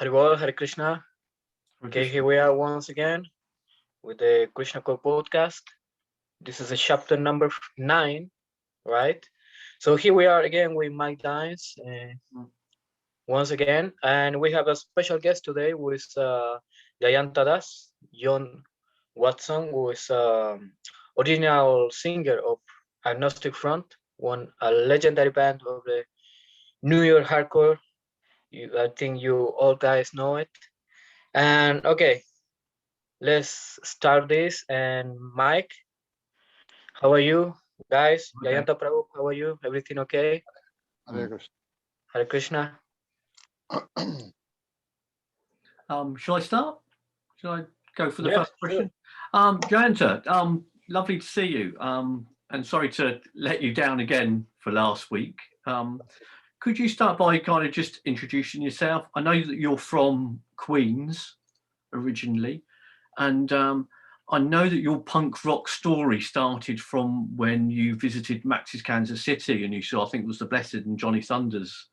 Haribol, Hare Krishna. Okay, here we are once again with the Krishnacore podcast. This is a chapter number 9, right? So here we are again with Mike Dines once again, and we have a special guest today who is Jayanta Das, John Watson, who is original singer of Agnostic Front, a legendary band of the New York hardcore. I think you all guys know it. And okay, let's start this. And Mike, how are you, guys? Okay. Jayanta Prabhu, how are you? Everything okay? Hare Krishna. Hare Krishna. Shall I start? Shall I go for the Yeah, first question? Jayanta, lovely to see you. And sorry to let you down again for last week. Could you start by kind of just introducing yourself? I know that you're from Queens originally, and I know that your punk rock story started from when you visited Max's Kansas City and you saw, I think it was the Blessed and Johnny Thunders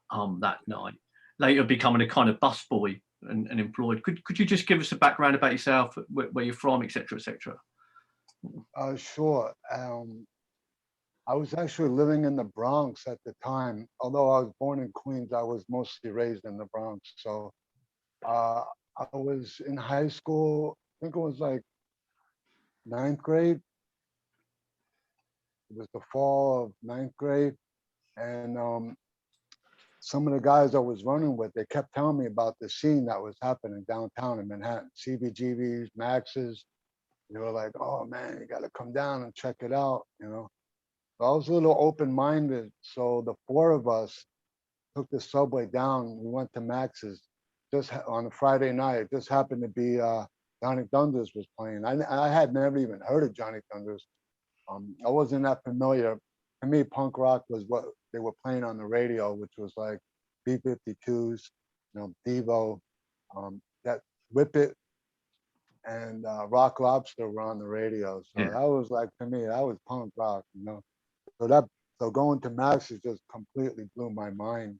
that night, later becoming a kind of busboy and employed. Could you just give us a background about yourself, where you're from, etc., etc.? Sure. I was actually living in the Bronx at the time. Although I was born in Queens, I was mostly raised in the Bronx. So I was in high school, I think it was like 9th grade. It was the fall of 9th grade. And some of the guys I was running with, they kept telling me about the scene that was happening downtown in Manhattan, CBGBs, Max's. They were like, oh man, you got to come down and check it out, you know. So I was a little open-minded. So the 4 of us took the subway down. We went to Max's just on a Friday night. It just happened to be Johnny Thunders was playing. I had never even heard of Johnny Thunders. I wasn't that familiar. To me, punk rock was what they were playing on the radio, which was like B-52s, Devo, that Whip It, and Rock Lobster were on the radio. So that was like, to me, that was punk rock, So going to Max's just completely blew my mind.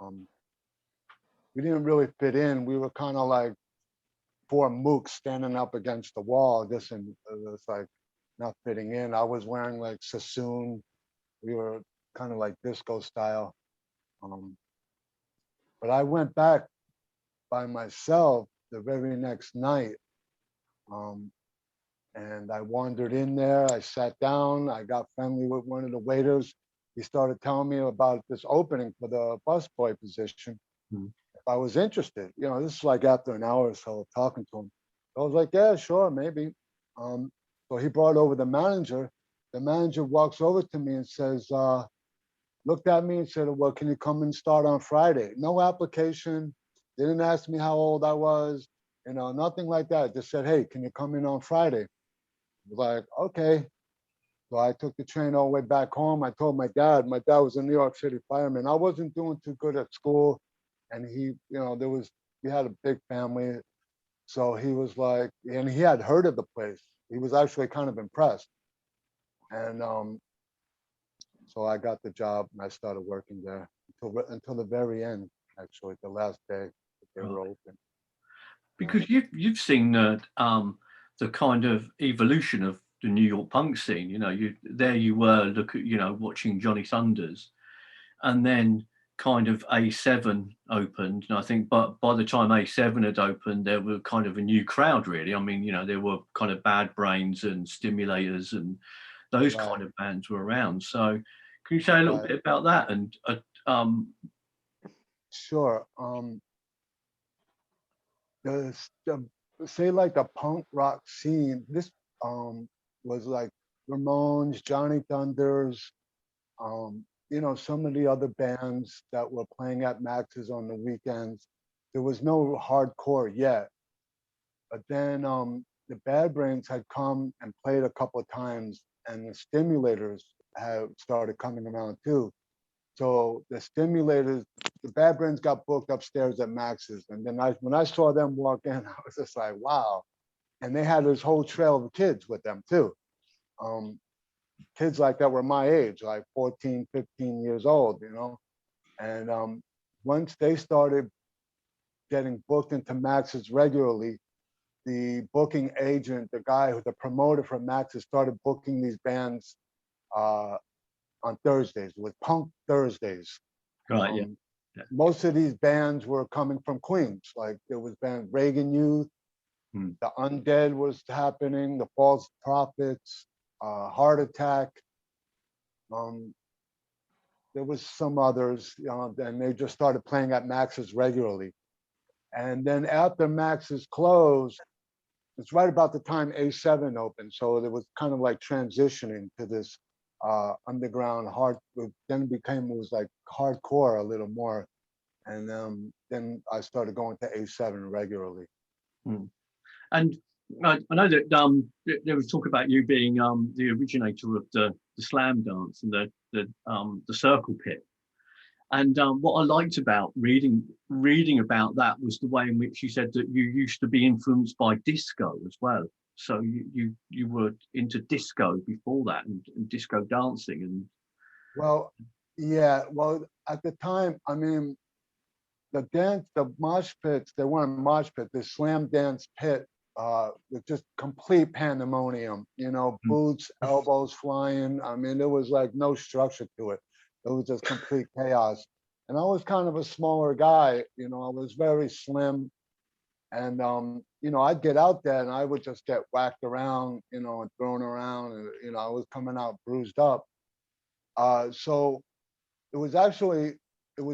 We didn't really fit in. We were kind of like 4 mooks standing up against the wall, just in it's like not fitting in. I was wearing like Sassoon. We were kind of like disco style. But I went back by myself the very next night. And I wandered in there. I sat down. I got friendly with one of the waiters. He started telling me about this opening for the busboy position. If I was interested, this is like after an hour or so of talking to him. I was like, yeah, sure, maybe. So he brought over the manager. The manager walks over to me and says, looked at me and said, well, can you come and start on Friday? No application. Didn't ask me how old I was, nothing like that. Just said, hey, can you come in on Friday? I was like, okay. So I took the train all the way back home. I told my dad was a New York City fireman. I wasn't doing too good at school. And he, we had a big family. So he was like, and he had heard of the place. He was actually kind of impressed. And so I got the job and I started working there until the very end, actually, the last day that they were open. Because you've seen the kind of evolution of the New York punk scene. You were watching Johnny Thunders, and then kind of A7 opened, and I think but by the time A7 had opened, there were kind of a new crowd, really. I mean, there were kind of Bad Brains and Stimulators and those kind of bands were around. So can you say a little bit about that? And Sure. Say like the punk rock scene, this was like Ramones, Johnny Thunders, some of the other bands that were playing at Max's on the weekends. There was no hardcore yet. But then the Bad Brains had come and played a couple of times, and the Stimulators had started coming around too. So the Stimulators, the Bad Brains got booked upstairs at Max's. And then when I saw them walk in, I was just like, wow. And they had this whole trail of kids with them too. Kids like that were my age, like 14, 15 years old, And once they started getting booked into Max's regularly, the booking agent, the promoter for Max's started booking these bands on Thursdays, with Punk Thursdays. Right. Yeah. Most of these bands were coming from Queens. Like there was band Reagan Youth, the Undead was happening, the False Prophets, Heart Attack. There was some others, and they just started playing at Max's regularly. And then after Max's closed, it's right about the time A7 opened. So there was kind of like transitioning to this underground hard. Then it was like hardcore a little more. And then I started going to A7 regularly. And I know that there was talk about you being the originator of the slam dance and the circle pit. And what I liked about reading about that was the way in which you said that you used to be influenced by disco as well. So you were into disco before that, and disco dancing. And well, yeah. Well, at the time, I mean, the mosh pits, they weren't mosh pits. The slam dance pit was just complete pandemonium. Boots, elbows flying. I mean, there was like no structure to it. It was just complete chaos. And I was kind of a smaller guy. I was very slim. And I'd get out there and I would just get whacked around, and thrown around, and I was coming out bruised up. So it was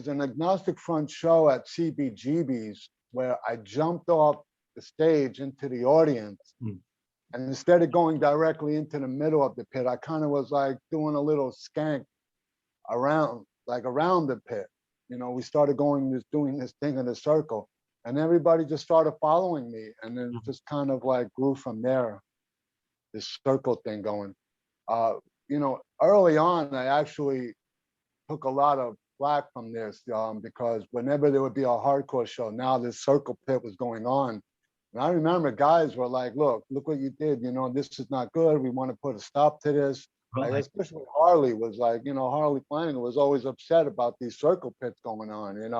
an agnostic front show at CBGB's where I jumped off the stage into the audience. And instead of going directly into the middle of the pit, I kind of was like doing a little skank around the pit. We started doing this thing in a circle, and everybody just started following me, and then just kind of like grew from there, this circle thing going. Early on, I actually took a lot of flack from this because whenever there would be a hardcore show, now this circle pit was going on. And I remember guys were like, look what you did, this is not good. We want to put a stop to this. Like, especially Harley was like, Harley Flanagan was always upset about these circle pits going on, it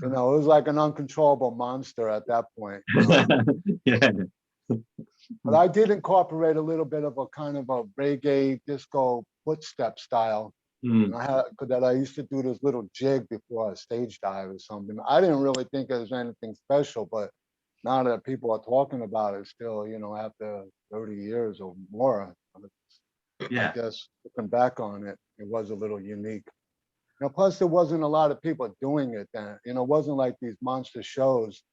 was like an uncontrollable monster at that point. Yeah. But I did incorporate a little bit of a kind of a reggae disco footstep style. And I used to do this little jig before a stage dive or something. I didn't really think it was anything special, but now that people are talking about it still, after 30 years or more, I guess looking back on it, it was a little unique. Plus there wasn't a lot of people doing it then. It wasn't like these monster shows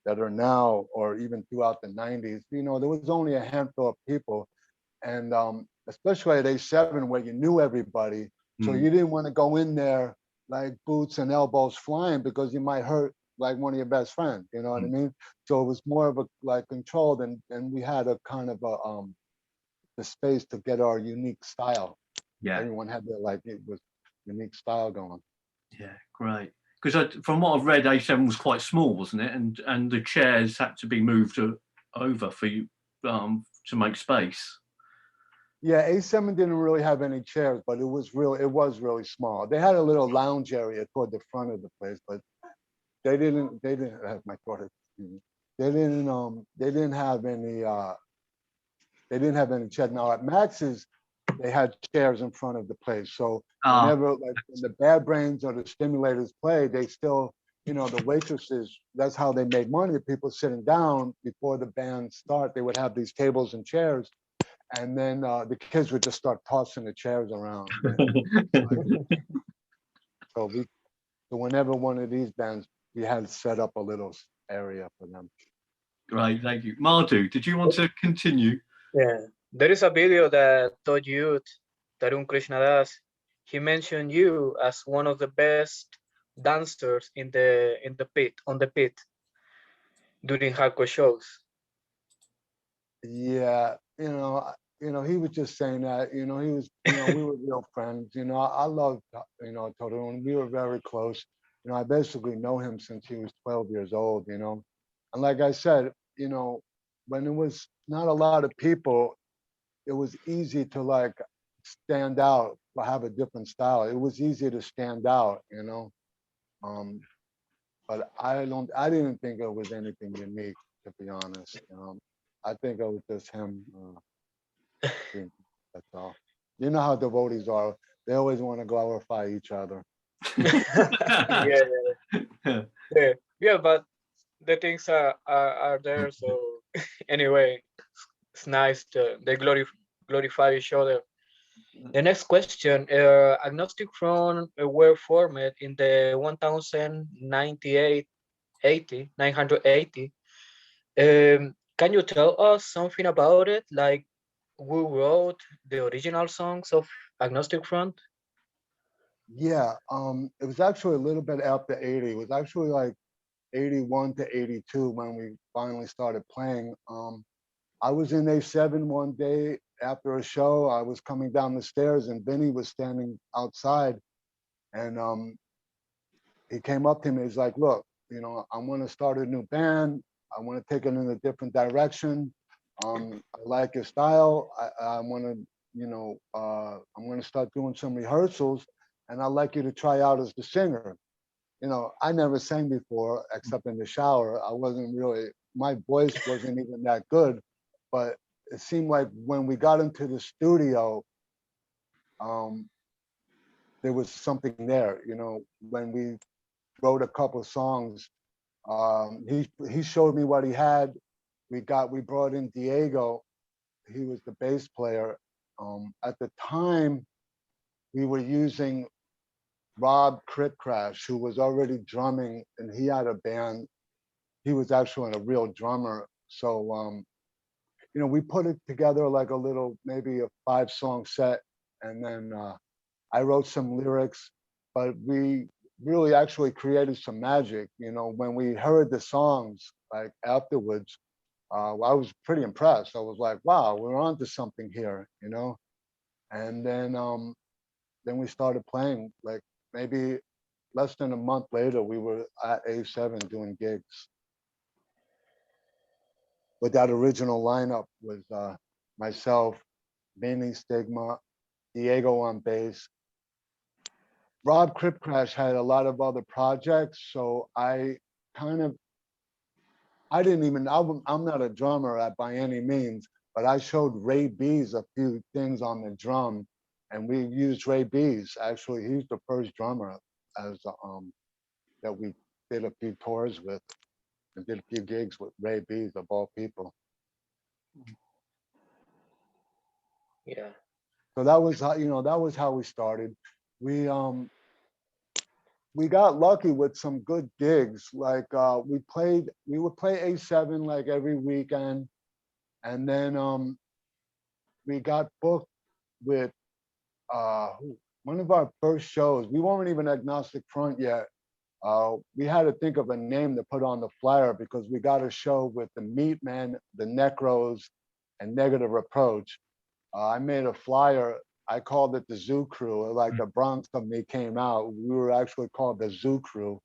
that are now, or even throughout the 90s. There was only a handful of people. And especially at A7 where you knew everybody. So you didn't want to go in there like boots and elbows flying because you might hurt like one of your best friends, you know what I mean? So it was more of a like controlled, and we had a kind of the space to get our unique style. Yeah. Everyone had their it was unique style going. Yeah, great. Because from what I've read, A7 was quite small, wasn't it? And the chairs had to be moved over for you to make space. Yeah, A7 didn't really have any chairs, but it was really small. They had a little lounge area toward the front of the place, but they didn't have my daughter. They didn't have any chairs. Now at Max's, they had chairs in front of the place. So whenever when the Bad Brains or the Stimulators played, they still, the waitresses, that's how they made money. The people sitting down before the band start, they would have these tables and chairs. And then the kids would just start tossing the chairs around. So whenever one of these bands, we had set up a little area for them. Right, thank you. Madhu, did you want to continue? Yeah, there is a video that told you, Tarun Krishnadas, he mentioned you as one of the best dancers on the pit during hardcore shows. Yeah, he was just saying that, he was, we were real friends, I loved, Tarun. We were very close. I basically know him since he was 12 years old, and like I said, when there was not a lot of people, it was easy to like stand out, have a different style. It was easy to stand out, but I didn't think it was anything unique, to be honest. I think it was just him. That's all. You know how devotees are. They always want to glorify each other. Yeah, yeah, yeah, but the things are there. So anyway, it's nice to they glorify each other. The next question, agnostic front were formed in the 1098 980. Can you tell us something about it? Like who wrote the original songs of Agnostic Front? Yeah, it was actually a little bit after 80. It was actually like 81 to 82 when we finally started playing. I was in A7 one day after a show. I was coming down the stairs and Vinny was standing outside, and he came up to me. He's like, "Look, I want to start a new band. I want to take it in a different direction. I like your style. I want to, I'm going to start doing some rehearsals, and I'd like you to try out as the singer." I never sang before except in the shower. I wasn't really, my voice wasn't even that good, but it seemed like when we got into the studio, there was something there. When we wrote a couple of songs, he showed me what he had. We brought in Diego. He was the bass player. At the time, we were using Rob Crip Crash, who was already drumming, and he had a band. He was actually a real drummer. So, we put it together like a little, maybe a 5-song set. And then I wrote some lyrics, but we really actually created some magic. When we heard the songs, like afterwards, I was pretty impressed. I was like, wow, we're onto something here. And then we started playing. Like maybe less than a month later, we were at A7 doing gigs. But that original lineup was myself, Vinny Stigma, Diego on bass. Rob Crip Crash had a lot of other projects, so kind of, I didn't even, I'm not a drummer by any means, but I showed Ray B's a few things on the drum, and we used Ray B's. Actually, he's the first drummer as that we did a few tours with and did a few gigs with Ray B's of all people. Yeah. So that was how, that was how we started. We got lucky with some good gigs. Like we would play A7 like every weekend, and then we got booked with one of our first shows. We weren't even Agnostic Front yet. We had to think of a name to put on the flyer because we got a show with the Meatmen, the Necros, and Negative Approach. I made a flyer. I called it the Zoo Crew. Like the Bronx of me came out. We were actually called the Zoo Crew.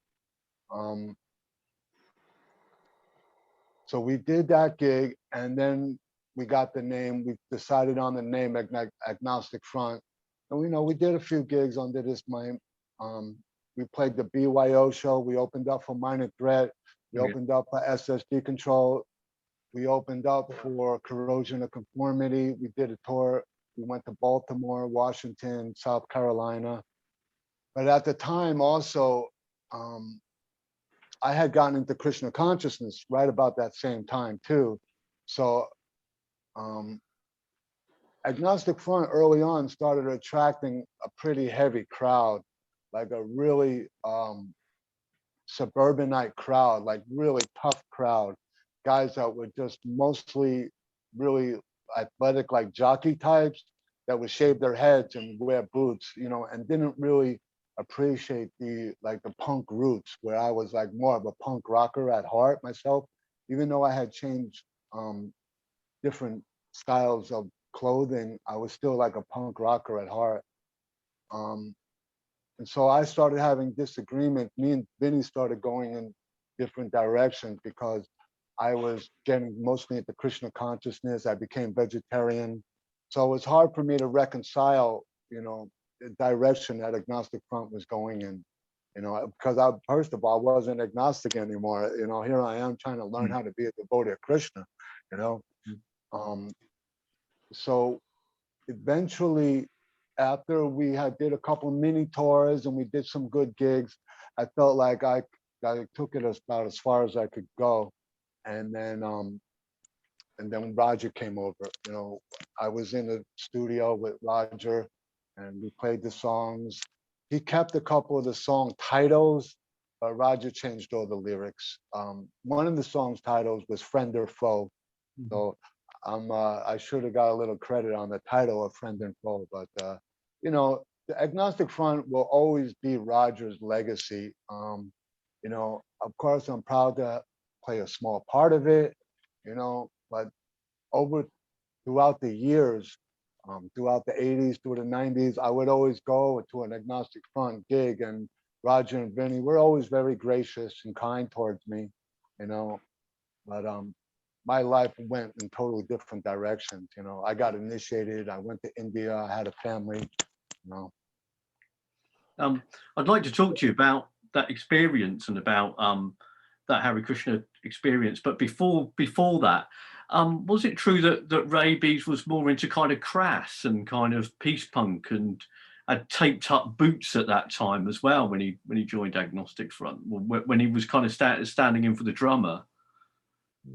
So we did that gig, and then we got the name. We decided on the name Agnostic Front, and we did a few gigs under this name. We played the BYO show. We opened up for Minor Threat. We opened up for SSD Control. We opened up for Corrosion of Conformity. We did a tour. We went to Baltimore, Washington, South Carolina. But at the time also, I had gotten into Krishna consciousness right about that same time too. So Agnostic Front early on started attracting a pretty heavy crowd, like a really suburbanite crowd, like really tough crowd, guys that were just mostly really athletic, like jockey types that would shave their heads and wear boots, and didn't really appreciate the punk roots, where I was like more of a punk rocker at heart myself, even though I had changed different styles of clothing. I was still like a punk rocker at heart. And so I started having disagreement. Me and Vinny started going in different directions because I was getting mostly into Krishna consciousness. I became vegetarian. So it was hard for me to reconcile, the direction that Agnostic Front was going in. you know, because I, first of all, wasn't agnostic anymore. You know, here I am trying to learn how to be a devotee of Krishna, you know. So eventually, after we had did a couple mini tours and we did some good gigs, I felt like I took it about as far as I could go. And then Roger came over. You know, I was in the studio with Roger and we played the songs. He kept a couple of the song titles, but Roger changed all the lyrics. One of the songs titles was Friend or Foe. So I should have got a little credit on the title of Friend and Foe, but you know, the Agnostic Front will always be Roger's legacy. You know, of course, I'm proud to play a small part of it, you know, but throughout the years, throughout the 80s, through the 90s, I would always go to an Agnostic Front gig, and Roger and Vinny were always very gracious and kind towards me, you know, but my life went in totally different directions. You know, I got initiated, I went to India, I had a family, you know. I'd like to talk to you about that experience and about that Hare Krishna experience. But before that, was it true that Rabies was more into kind of crass and kind of peace punk and had taped up boots at that time as well when he joined Agnostic Front, when he was kind of standing in for the drummer?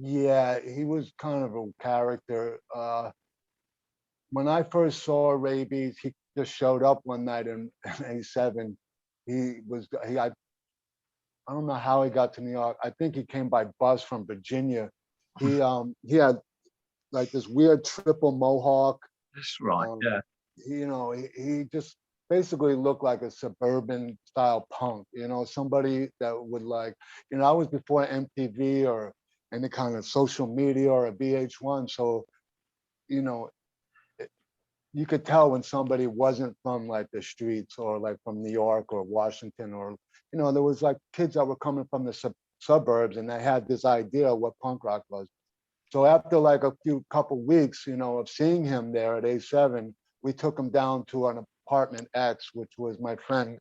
Yeah, he was kind of a character. When I first saw Rabies, he just showed up one night in '87. I don't know how he got to New York. I think he came by bus from Virginia. He had like this weird triple mohawk. That's right. Yeah. You know, he just basically looked like a suburban style punk, you know, somebody that would like, you know, I was before MTV or any kind of social media or a VH1. So, you know, you could tell when somebody wasn't from like the streets or like from New York or Washington, or, you know, there was like kids that were coming from the suburbs and they had this idea of what punk rock was. So after like a couple weeks, you know, of seeing him there at A7, we took him down to an apartment X, which was my friend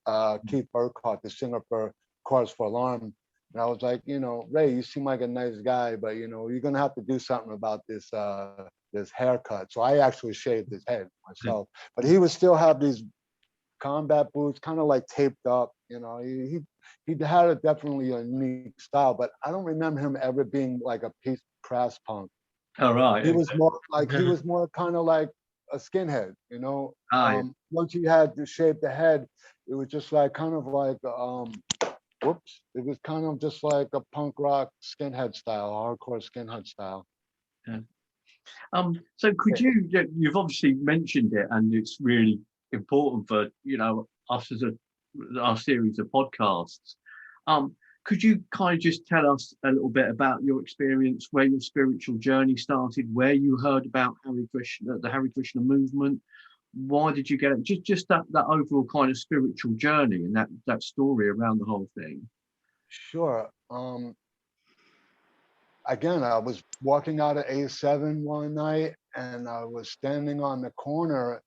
Keith Burkhardt, the singer for Cause for Alarm. And I was like, you know, Ray, you seem like a nice guy, but you know, you're gonna have to do something about this this haircut. So I actually shaved his head myself, but he would still have these combat boots, kind of like taped up. You know, he had a definitely a unique style, but I don't remember him ever being like a piece crass punk. Oh, right. He was more like he was more kind of like a skinhead, you know. Once he had to shave the head, it was just like kind of like whoops, it was kind of just like a punk rock skinhead style, hardcore skinhead style. Yeah. So could you've obviously mentioned it, and it's really important for, you know, us as our series of podcasts. Could you kind of just tell us a little bit about your experience, where your spiritual journey started, where you heard about Hare Krishna, the Hare Krishna movement? Why did you get it? Just that overall kind of spiritual journey and that story around the whole thing. Sure. Again, I was walking out of A7 one night and I was standing on the corner,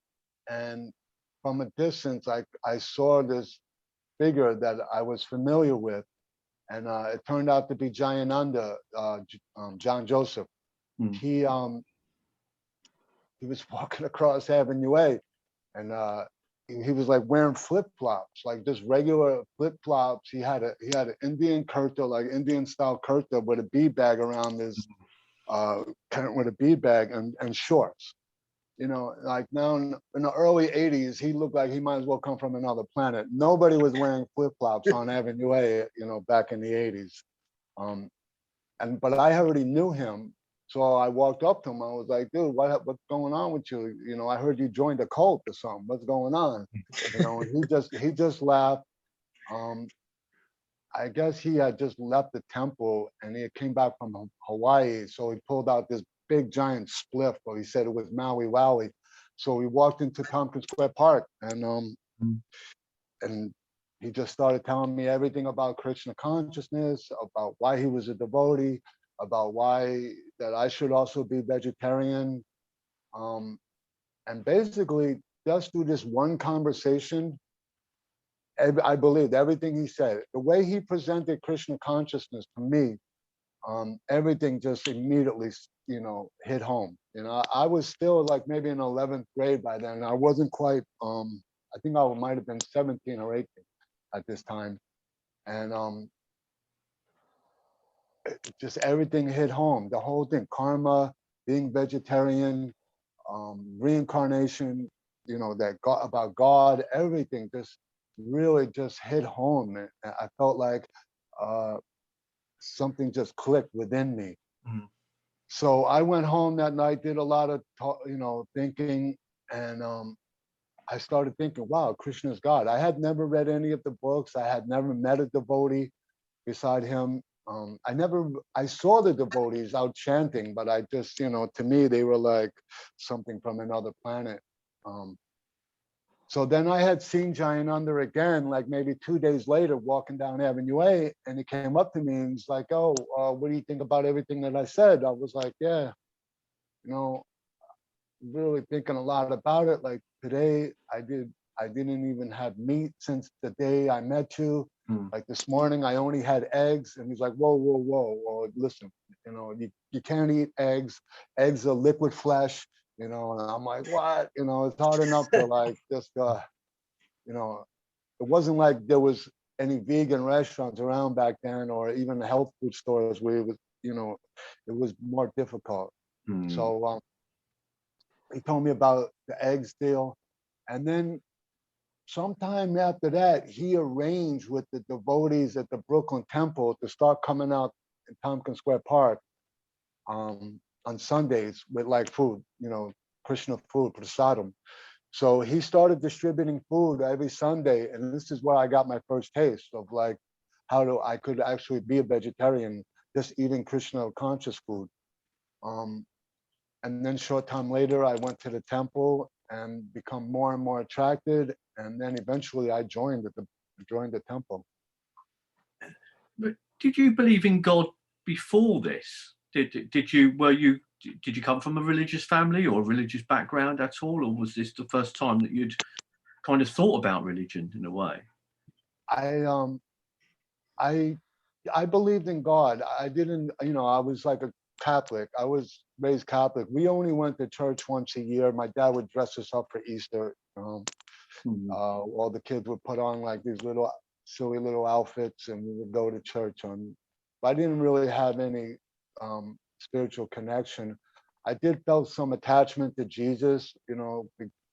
and from a distance, I saw this figure that I was familiar with. And it turned out to be Jayananda, John Joseph. He was walking across Avenue A, and he was like wearing flip flops, like just regular flip flops. He had an Indian kurta, like Indian style kurta, with a bead bag around his with a bead bag and shorts. You know, like now in the early '80s, he looked like he might as well come from another planet. Nobody was wearing flip flops on Avenue A, you know, back in the '80s. But I already knew him, so I walked up to him. I was like, "Dude, what's going on with you? You know, I heard you joined a cult or something. What's going on?" You know, and he just laughed. I guess he had just left the temple and he came back from Hawaii, so he pulled out this big giant spliff, or he said it was Maui Wowie. So we walked into Tompkins Square Park, and he just started telling me everything about Krishna consciousness, about why he was a devotee, about why that I should also be vegetarian. And basically, just through this one conversation, I believed everything he said. The way he presented Krishna consciousness to me, everything just immediately, hit home. I was still like maybe in 11th grade by then. I wasn't quite, I think I might have been 17 or 18 at this time. And just everything hit home, the whole thing, karma, being vegetarian, reincarnation, that God, about God, everything just really just hit home. And I felt like something just clicked within me. Mm. So I went home that night, did a lot of thinking, and I started thinking, wow, Krishna is God. I had never read any of the books. I had never met a devotee beside him. I saw the devotees out chanting, but I just, to me, they were like something from another planet. So then I had seen Jayananda again, like maybe 2 days later, walking down Avenue A, and he came up to me and he's like, oh, what do you think about everything that I said? I was like, yeah, really thinking a lot about it. Like today, I didn't even have meat since the day I met you. Like this morning, I only had eggs. And he's like, whoa, whoa, whoa, whoa, listen, you can't eat eggs. Eggs are liquid flesh, and I'm like, what? It's hard enough to like just, it wasn't like there was any vegan restaurants around back then, or even health food stores where it was, it was more difficult. So he told me about the eggs deal. And then sometime after that, he arranged with the devotees at the Brooklyn Temple to start coming out in Tompkins Square Park on Sundays with like food, Krishna food, prasadam. So he started distributing food every Sunday. And this is where I got my first taste of like how I could actually be a vegetarian, just eating Krishna conscious food. And then short time later, I went to the temple and become more and more attracted. And then eventually I joined the temple. But did you believe in God before this? Did you come from a religious family or a religious background at all, or was this the first time that you'd kind of thought about religion in a way? I believed in God. I didn't, I was like a Catholic. I was raised Catholic. We only went to church once a year. My dad would dress us up for Easter. All the kids would put on like these little silly little outfits, and we would go to church but I didn't really have any spiritual connection. I did felt some attachment to Jesus,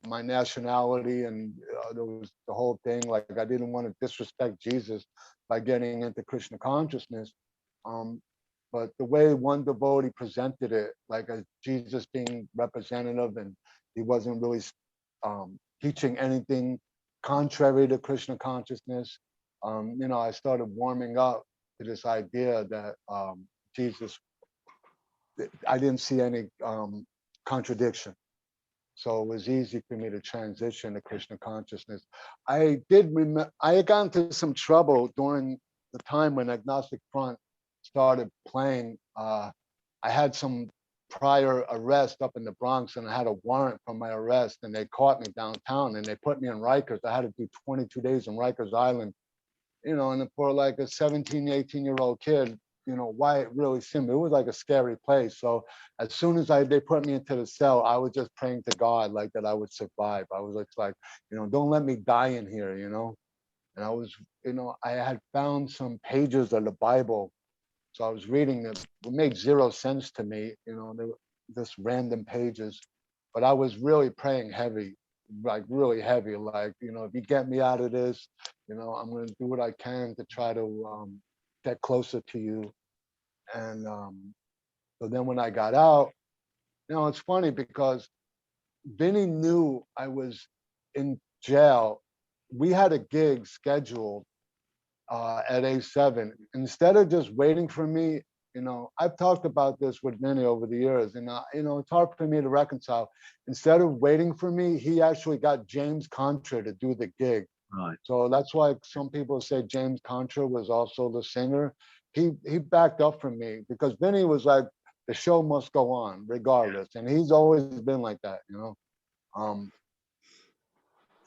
my nationality, and there was the whole thing. Like I didn't want to disrespect Jesus by getting into Krishna consciousness. But the way one devotee presented it, like as Jesus being representative, and he wasn't really teaching anything contrary to Krishna consciousness, I started warming up to this idea that Jesus, I didn't see any contradiction. So it was easy for me to transition to Krishna consciousness. I did remember, I had gotten into some trouble during the time when Agnostic Front started playing. I had some prior arrest up in the Bronx, and I had a warrant for my arrest, and they caught me downtown and they put me in Rikers. I had to do 22 days in Rikers Island, and for like a 17, 18-year-old kid, why it really seemed, it was like a scary place. So as soon as they put me into the cell, I was just praying to God like that I would survive. I was like, don't let me die in here, And I was, I had found some pages of the Bible. So I was reading them. It made zero sense to me, they were just random pages. But I was really praying heavy, like really heavy. Like, if you get me out of this, I'm going to do what I can to try to get closer to you. And so then when I got out, it's funny because Vinny knew I was in jail. We had a gig scheduled at A7. Instead of just waiting for me, I've talked about this with Vinny over the years, and it's hard for me to reconcile. Instead of waiting for me, he actually got James Contra to do the gig. Right. So that's why some people say James Contra was also the singer. He backed up for me because Vinny was like, the show must go on regardless, and he's always been like that,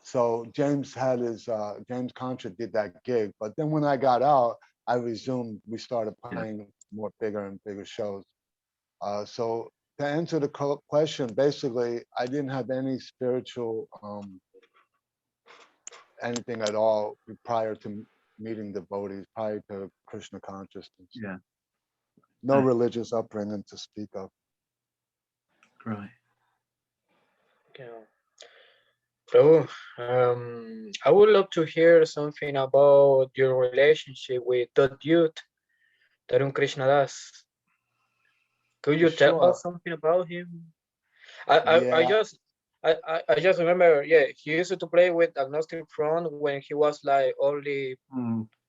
So James had his James Contra did that gig, but then when I got out, I resumed. We started playing more bigger and bigger shows. So to answer the question, basically, I didn't have any spiritual anything at all prior to meeting devotees, prior to Krishna consciousness. Yeah. No religious upbringing to speak of. Right. Yeah. Prabhu, I would love to hear something about your relationship with that youth, Tarun Krishna Das. Could you tell Sure. us something about him? I Yeah. just remember, yeah, he used to play with Agnostic Front when he was like only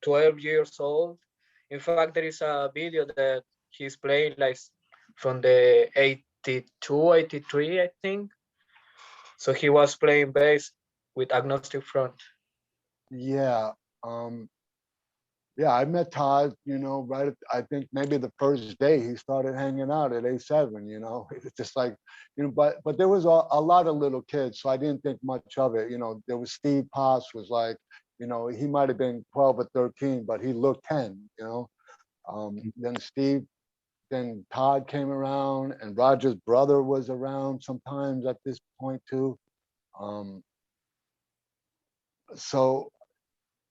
12 years old. In fact, there is a video that he's playing like from the 82, 83, I think. So he was playing bass with Agnostic Front. Yeah. Yeah, I met Todd, right I think maybe the first day he started hanging out at A7, It's just like, but there was a lot of little kids, so I didn't think much of it. There was Steve Potts was like, he might have been 12 or 13, but he looked 10, Then Todd came around, and Roger's brother was around sometimes at this point too. So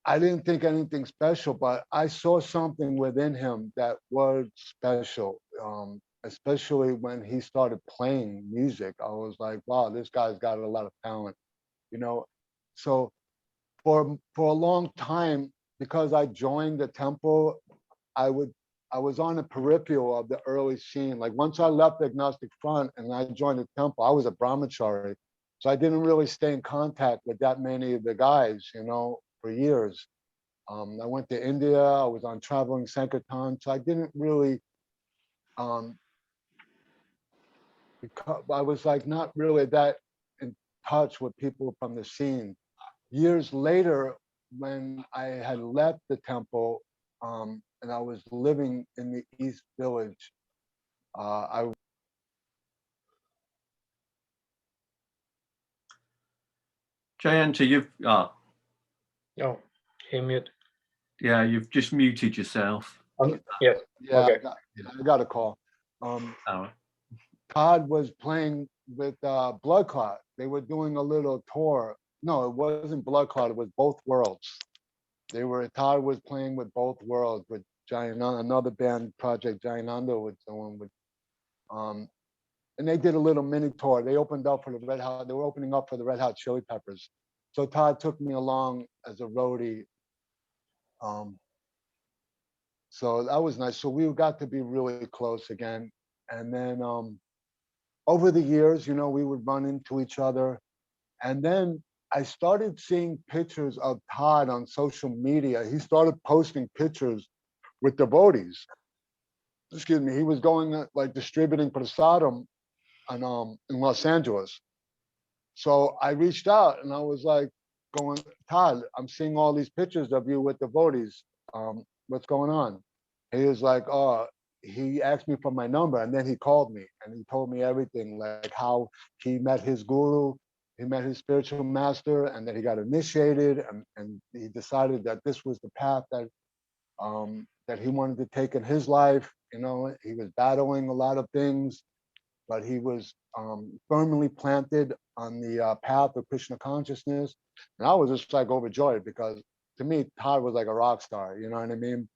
I didn't think anything special, but I saw something within him that was special, especially when he started playing music. I was like, wow, this guy's got a lot of talent, you know. So for a long time, because I joined the temple, I was on the peripheral of the early scene. Like once I left the Agnostic Front and I joined the temple, I was a brahmachari. So I didn't really stay in contact with that many of the guys, for years. I went to India. I was on traveling Sankirtan, so I didn't really. Because I was like not really that in touch with people from the scene. Years later, when I had left the temple, and I was living in the East Village, I Jayanta, No, he mute. you've just muted yourself. Yeah. yeah, Okay. I got a call. Todd was playing with Blood Clot. They were doing a little tour. No, it wasn't Blood Clot. It was Both Worlds. Todd was playing with Both Worlds with Jayananda, another band project Jayananda was doing with, and they did a little mini tour. They opened up for the Red Hot. They were opening up for the Red Hot Chili Peppers. So Todd took me along as a roadie. So that was nice. So we got to be really close again. And then over the years, we would run into each other. And then I started seeing pictures of Todd on social media. He started posting pictures with devotees. Excuse me. He was going like distributing prasadam in Los Angeles. So I reached out and I was like, Todd, I'm seeing all these pictures of you with devotees. What's going on? He was like, oh, he asked me for my number and then he called me and he told me everything, like how he met his guru, he met his spiritual master, and then he got initiated, and he decided that this was the path that he wanted to take in his life. He was battling a lot of things, but he was firmly planted on the path of Krishna consciousness. And I was just like overjoyed because to me, Todd was like a rock star. You know what I mean?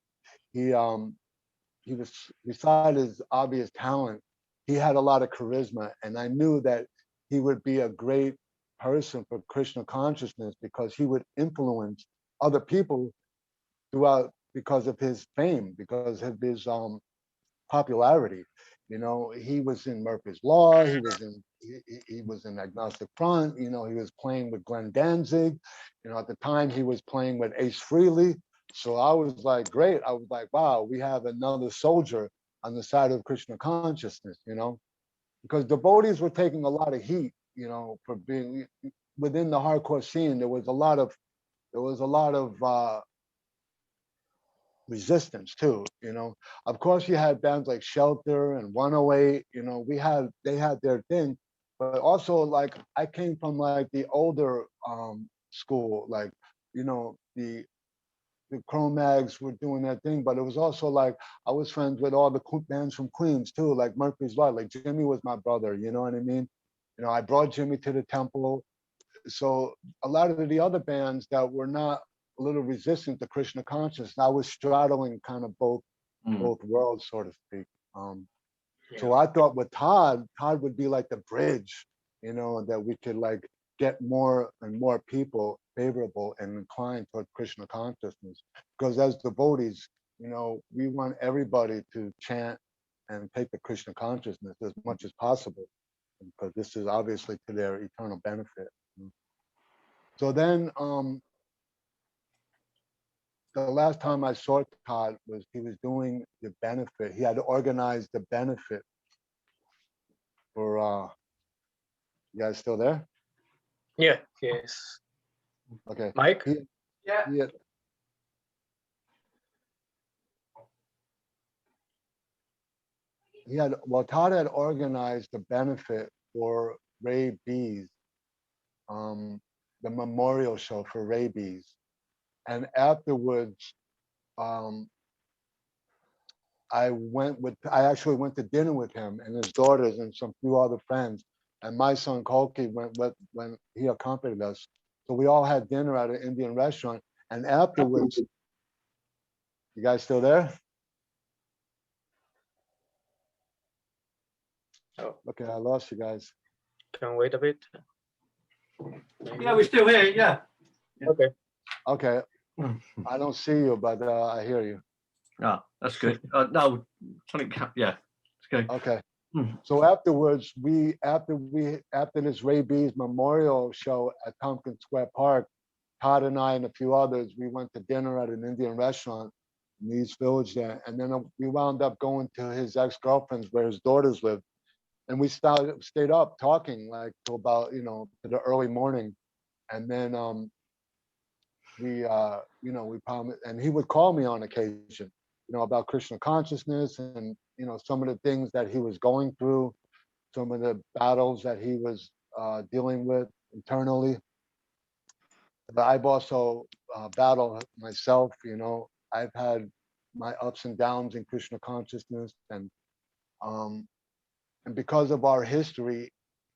He was, beside his obvious talent, he had a lot of charisma, and I knew that he would be a great person for Krishna consciousness because he would influence other people throughout because of his fame, because of his popularity. He was in Murphy's Law. He was in Agnostic Front. He was playing with Glenn Danzig. At the time he was playing with Ace Frehley. So I was like, great. I was like, wow, we have another soldier on the side of Krishna consciousness. Because devotees were taking a lot of heat. For being within the hardcore scene. There was a lot of resistance too. Of course you had bands like Shelter and 108. They had their thing, but also like I came from like the older school, like, the Cro-Mags were doing their thing, but it was also like I was friends with all the bands from Queens too, like Murphy's Law. Like Jimmy was my brother, you know what I mean? I brought Jimmy to the temple. So a lot of the other bands that were not a little resistant to Krishna consciousness, I was straddling kind of both worlds, so to speak. So I thought with Todd would be like the bridge, that we could like get more and more people favorable and inclined toward Krishna consciousness. Because as devotees, we want everybody to chant and take the Krishna consciousness as much as possible, because this is obviously to their eternal benefit. So then the last time I saw Todd was he was doing the benefit. He had organized the benefit for you guys still there? Yeah, yes. Okay. Mike? Yeah. Todd had organized the benefit for rabies, the memorial show for rabies. And afterwards, I actually went to dinner with him and his daughters and some few other friends. And my son Kolki went when he accompanied us. So we all had dinner at an Indian restaurant. And afterwards, you guys still there? Oh, Okay, I lost you guys. can wait a bit. Yeah, we're still here. Yeah. Okay. Okay, I don't see you, but I hear you. Ah, that's good. No, something. Yeah. Let's go. Okay. So afterwards, after this rabies memorial show at Tompkins Square Park, Todd and I and a few others, we went to dinner at an Indian restaurant in the East Village there, and then we wound up going to his ex-girlfriend's where his daughters lived, and we stayed up talking like till about to the early morning, and then we promised, and he would call me on occasion, about Krishna consciousness and some of the things that he was going through, some of the battles that he was dealing with internally. But I've also battled myself. I've had my ups and downs in Krishna consciousness, and because of our history,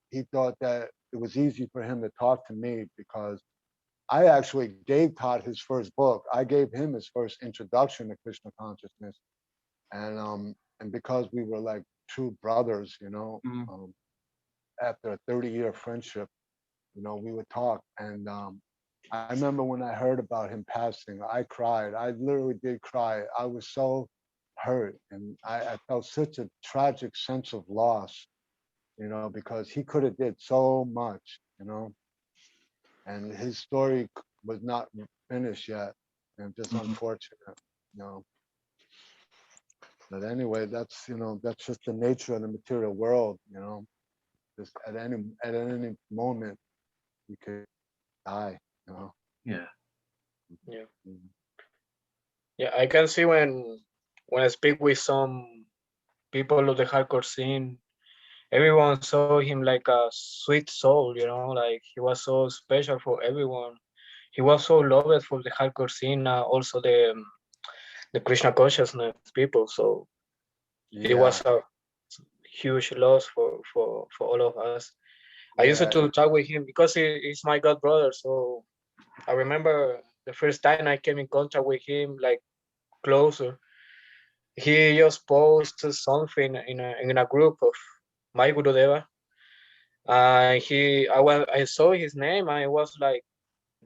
he thought that it was easy for him to talk to me because I actually gave Todd his first book. I gave him his first introduction to Krishna consciousness, and because we were like true brothers, after a 30-year friendship, we would talk. And I remember when I heard about him passing, I cried. I literally did cry. I was so hurt, and I felt such a tragic sense of loss, because he could have did so much, and his story was not finished yet, and just unfortunate, But anyway, that's just the nature of the material world, Just at any moment you could die, Yeah. Yeah. Yeah, I can see when I speak with some people of the hardcore scene, everyone saw him like a sweet soul, like he was so special for everyone. He was so loved for the hardcore scene, also the Krishna consciousness people. So it was a huge loss for all of us. I used to talk with him because he's my god brother. So I remember the first time I came in contact with him, like closer. He just posted something in a group of my Gurudeva. I saw his name. I was like,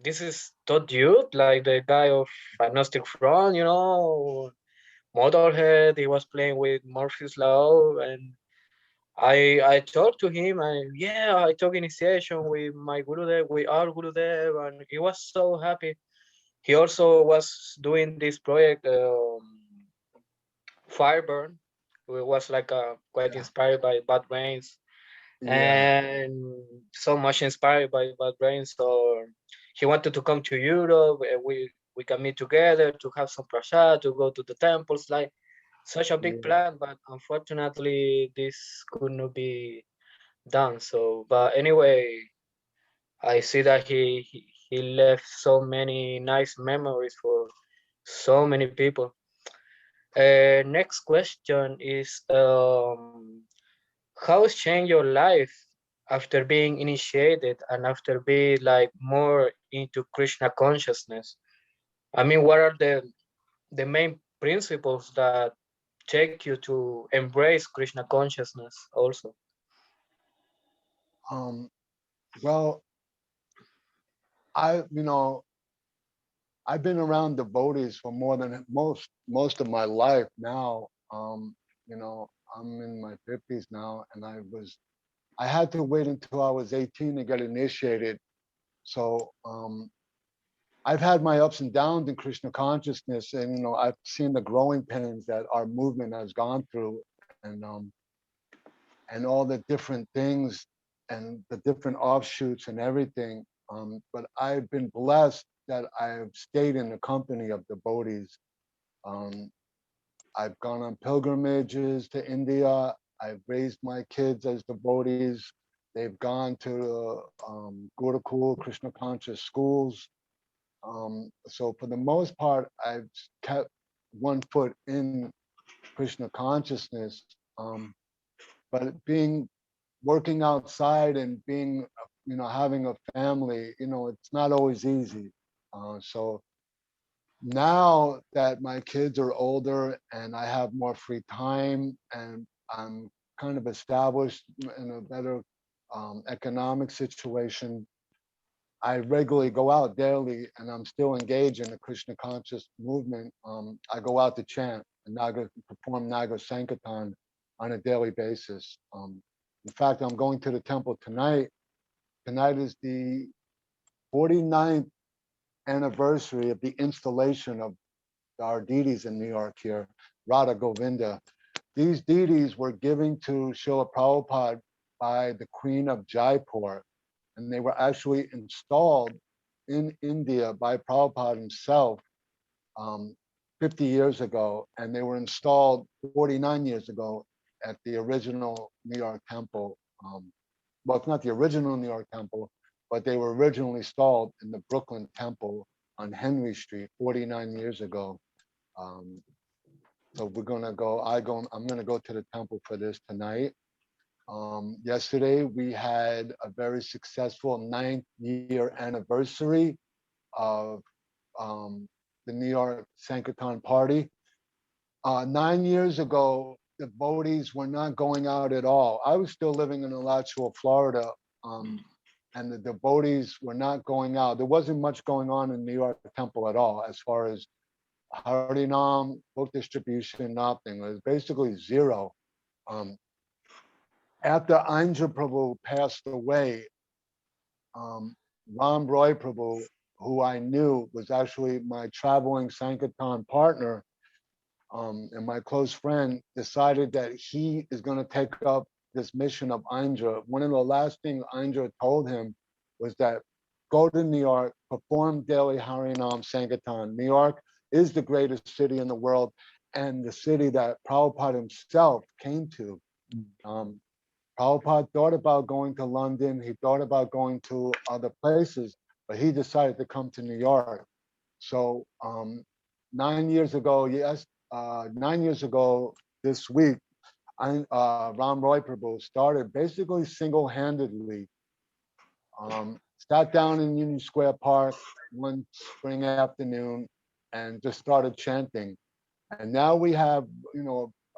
this is Todd Youth, like the guy of Agnostic Front, Motorhead. He was playing with Murphy's Law, and I talked to him, and I took initiation with my Gurudev, with our Gurudev, and he was so happy. He also was doing this project, Fireburn. It was like quite inspired by Bad Brains, and so much inspired by Bad Brains. So he wanted to come to Europe. We can meet together to have some prasad, to go to the temples, like such a big plan. But unfortunately, this could not be done. So, but anyway, I see that he He left so many nice memories for so many people. Next question is, how has changed your life after being initiated and after being like more into Krishna consciousness? I mean, what are the main principles that take you to embrace Krishna consciousness also? Um, well, I've been around devotees for more than most of my life now. I'm in my 50s now, and I had to wait until I was 18 to get initiated. So I've had my ups and downs in Krishna consciousness, and I've seen the growing pains that our movement has gone through, and all the different things and the different offshoots and everything. But I've been blessed that I've stayed in the company of devotees. Um, I've gone on pilgrimages to India. I've raised my kids as devotees. They've gone to Gurukul, Krishna conscious schools. So for the most part, I've kept one foot in Krishna consciousness. But working outside and being, having a family, it's not always easy. So now that my kids are older and I have more free time and I'm kind of established in a better economic situation, I regularly go out daily and I'm still engaged in the Krishna conscious movement. I go out to chant and perform Naga Sankirtan on a daily basis. In fact, I'm going to the temple tonight. Tonight is the 49th anniversary of the installation of our deities in New York here, Radha Govinda. These deities were given to Srila Prabhupada by the Queen of Jaipur, and they were actually installed in India by Prabhupada himself um, 50 years ago, and they were installed 49 years ago at the original New York temple. Well, it's not the original New York temple, but they were originally installed in the Brooklyn temple on Henry Street 49 years ago. Um, so we're gonna go. I'm gonna go to the temple for this tonight. Yesterday we had a very successful 9th-year anniversary of the New York Sankirtan Party. 9 years ago, devotees were not going out at all. I was still living in Alachua, Florida, and the devotees were not going out. There wasn't much going on in New York Temple at all, as far as Harinam, book distribution, nothing. It was basically zero. Um, After Anja Prabhu passed away, Ram Roy Prabhu, who I knew was actually my traveling Sankirtan partner, and my close friend, decided that he is going to take up this mission of Indra. One of the last things Indra told him was that go to New York, perform daily Harinam Sankirtan. New York is the greatest city in the world and the city that Prabhupada himself came to. Prabhupada thought about going to London, he thought about going to other places, but he decided to come to New York. So 9 years ago, 9 years ago this week, Ram Roy Prabhu started basically single-handedly. Sat down in Union Square Park one spring afternoon and just started chanting. And now we have,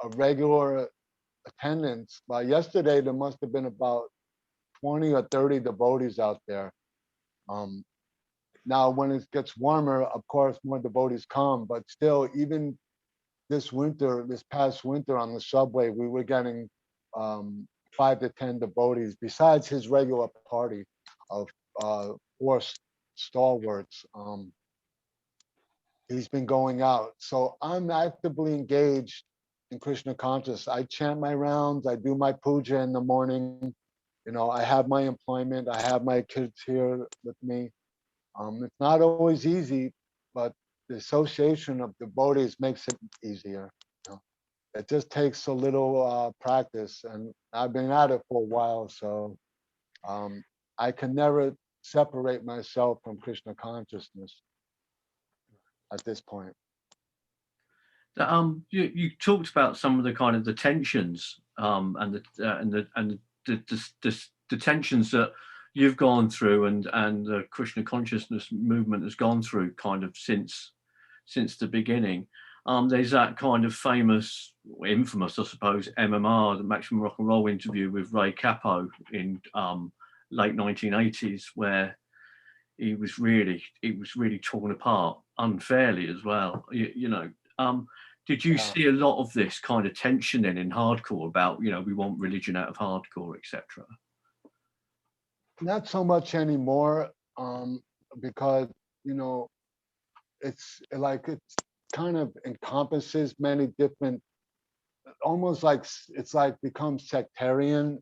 a regular attendance. By yesterday, there must have been about 20 or 30 devotees out there. Now, when it gets warmer, of course, more devotees come, but still, even this past winter on the subway, we were getting 5 to 10 devotees, besides his regular party of 4 stalwarts. He's been going out. So I'm actively engaged in Krishna consciousness. I chant my rounds, I do my puja in the morning. I have my employment, I have my kids here with me. It's not always easy, but the association of devotees makes it easier. It just takes a little practice, and I've been at it for a while, so I can never separate myself from Krishna consciousness at this point. You talked about some of the kind of the tensions and the tensions that you've gone through and the Krishna consciousness movement has gone through kind of since the beginning. There's that kind of famous, infamous, I suppose, MMR, the Maximum Rock and Roll interview with Ray Cappo in late 1980s, where he was really torn apart unfairly as well. Did you see a lot of this kind of tension then in hardcore about, we want religion out of hardcore, etc.? Not so much anymore, because it's like it kind of encompasses many different, almost like it's like becomes sectarian.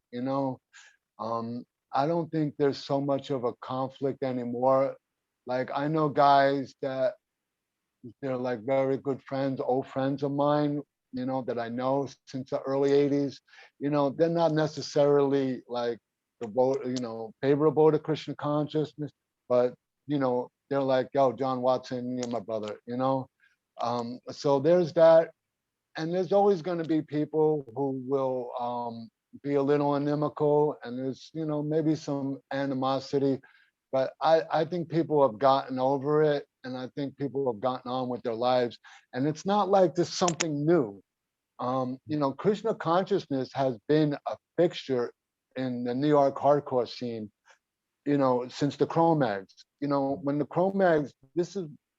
I don't think there's so much of a conflict anymore. Like I know guys that they're like very good friends, old friends of mine, that I know since the early 80s. They're not necessarily like favorable to Krishna consciousness, but they're like, yo, John Watson, you're my brother, so there's that. And there's always going to be people who will be a little inimical, and there's maybe some animosity, but I think people have gotten over it, and I think people have gotten on with their lives, and it's not like this something new. Krishna consciousness has been a fixture in the New York hardcore scene, since the Cro-Mags. When the Cro-Mags,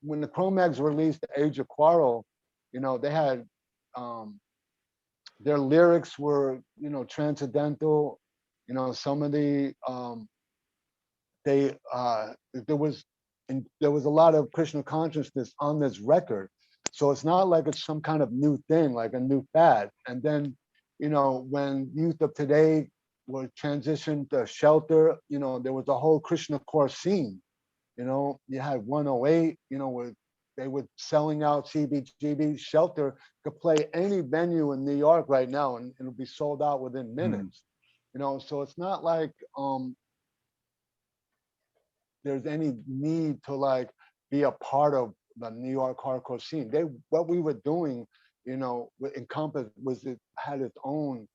when the Cro-Mags released The Age of Quarrel, they had their lyrics were, transcendental. Some of the there was a lot of Krishna consciousness on this record. So it's not like it's some kind of new thing, like a new fad. And then, when youth of today were transitioned to Shelter, there was a whole Krishnacore scene. You had 108, where they were selling out CBGB. Shelter could play any venue in New York right now, and it'll be sold out within minutes. So it's not like there's any need to like be a part of the New York hardcore scene. What we were doing, encompassed was it had its own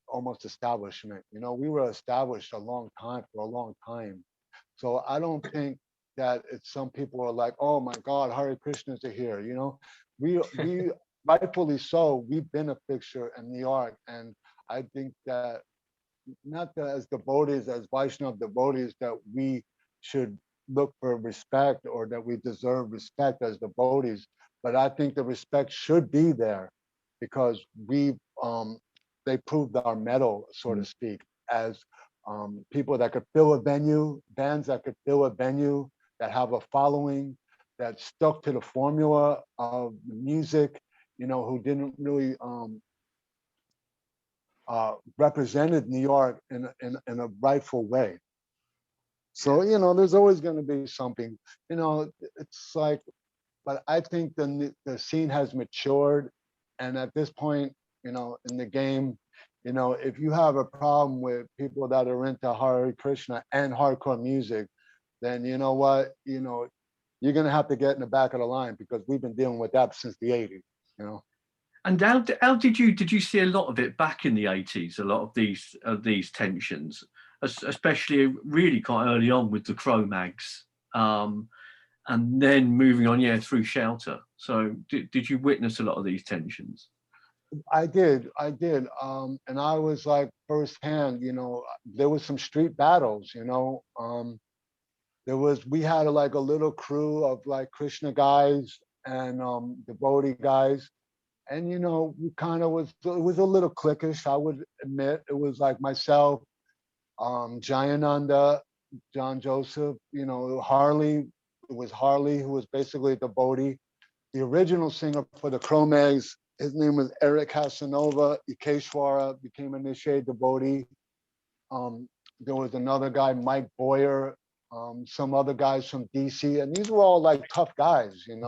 almost establishment. We were established for a long time. So I don't think that it's some people are like, oh my God, Hare Krishnas are here. We rightfully so, we've been a fixture in New York, and I think that not that as devotees, as Vaishnava devotees, that we should look for respect or that we deserve respect as devotees, but I think the respect should be there because they proved our mettle, so to speak, as people that could fill a venue, bands that could fill a venue, that have a following, that stuck to the formula of music, who didn't really represented New York in a rightful way. So, there's always going to be something, it's like, but I think the scene has matured. And at this point, in the game, if you have a problem with people that are into Hare Krishna and hardcore music, then you know what, you're going to have to get in the back of the line because we've been dealing with that since the 80s, And how did you see a lot of it back in the 80s? A lot of these tensions, especially really quite early on with the Cro-Mags, and then moving on, through Shelter. So did you witness a lot of these tensions? I did, and I was like firsthand. There was some street battles. We had like a little crew of like Krishna guys and devotee guys. And we kind of it was a little cliquish, I would admit. It was like myself, Jayananda, John Joseph, Harley. It was Harley who was basically a devotee. The original singer for the Cro-Mags, his name was Eric Casanova. Ikeshwara became initiated devotee. There was another guy, Mike Boyer, some other guys from DC, and these were all like tough guys, and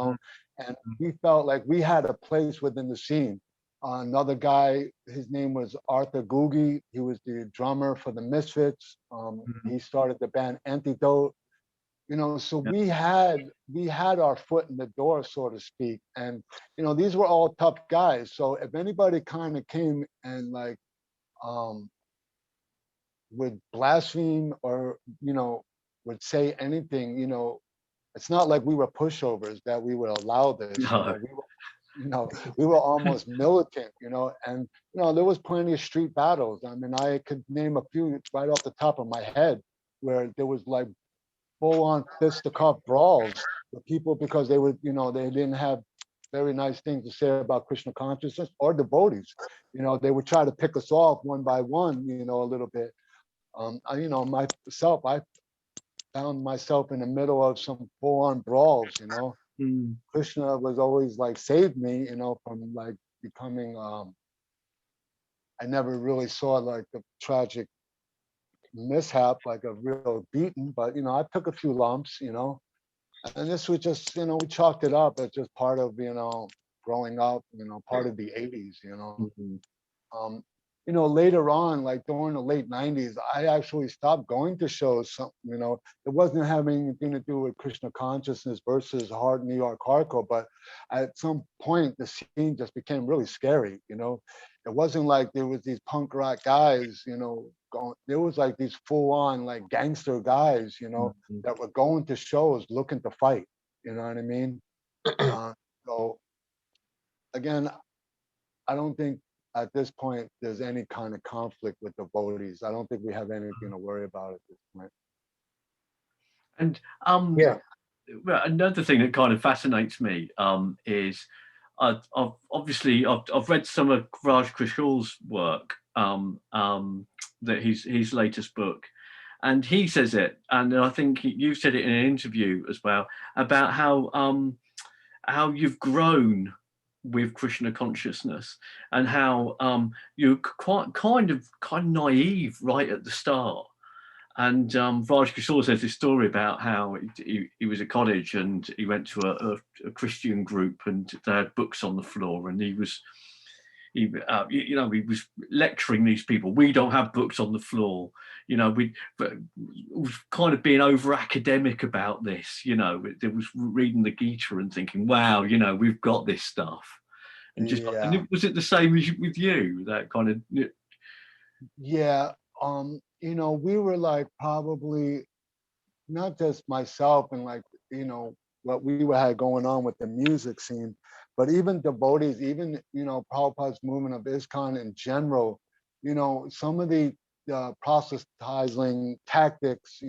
we felt like we had a place within the scene. Another guy, his name was Arthur Googie. He was the drummer for the Misfits. He started the band Antidote. So Yeah. we had our foot in the door, so to speak. And these were all tough guys. So if anybody kind of came and like would blaspheme or would say anything, it's not like we were pushovers that we would allow this. No. We were almost militant, and there was plenty of street battles. I mean, I could name a few right off the top of my head where there was like full-on fisticuff brawls with people because they didn't have very nice things to say about Krishna consciousness or devotees. They would try to pick us off one by one, a little bit. I found myself in the middle of some full-on brawls. Krishna was always like saved me, from like becoming. I never really saw like the tragic mishap, like a real beating, but I took a few lumps, and this was just, we chalked it up as just part of, growing up, part of the 80s, um, later on, like during the late 90s, I actually stopped going to shows. It wasn't having anything to do with Krishna consciousness versus hard New York hardcore, but at some point, the scene just became really scary. It wasn't like there was these punk rock guys, there was like these full on like gangster guys, that were going to shows looking to fight. You know what I mean? So again, I don't think at this point there's any kind of conflict with devotees. I don't think we have anything to worry about at this point. And Yeah. well, another thing that kind of fascinates me is I've read some of Raj Krishal's work, that his latest book, and he says it, and I think you've said it in an interview as well about how you've grown with Krishna consciousness, and how you're quite kind of naive right at the start. And Raj Kishore says this story about how he was at college and he went to a Christian group and they had books on the floor, and he was lecturing these people. We don't have books on the floor. We was kind of being over academic about this. It was reading the Gita and thinking, wow, we've got this stuff. And just and was it the same as with you? That kind of yeah. We were like probably not just myself and like what we had going on with the music scene, but even devotees, even Prabhupada's movement of ISKCON in general, some of the proselytizing tactics,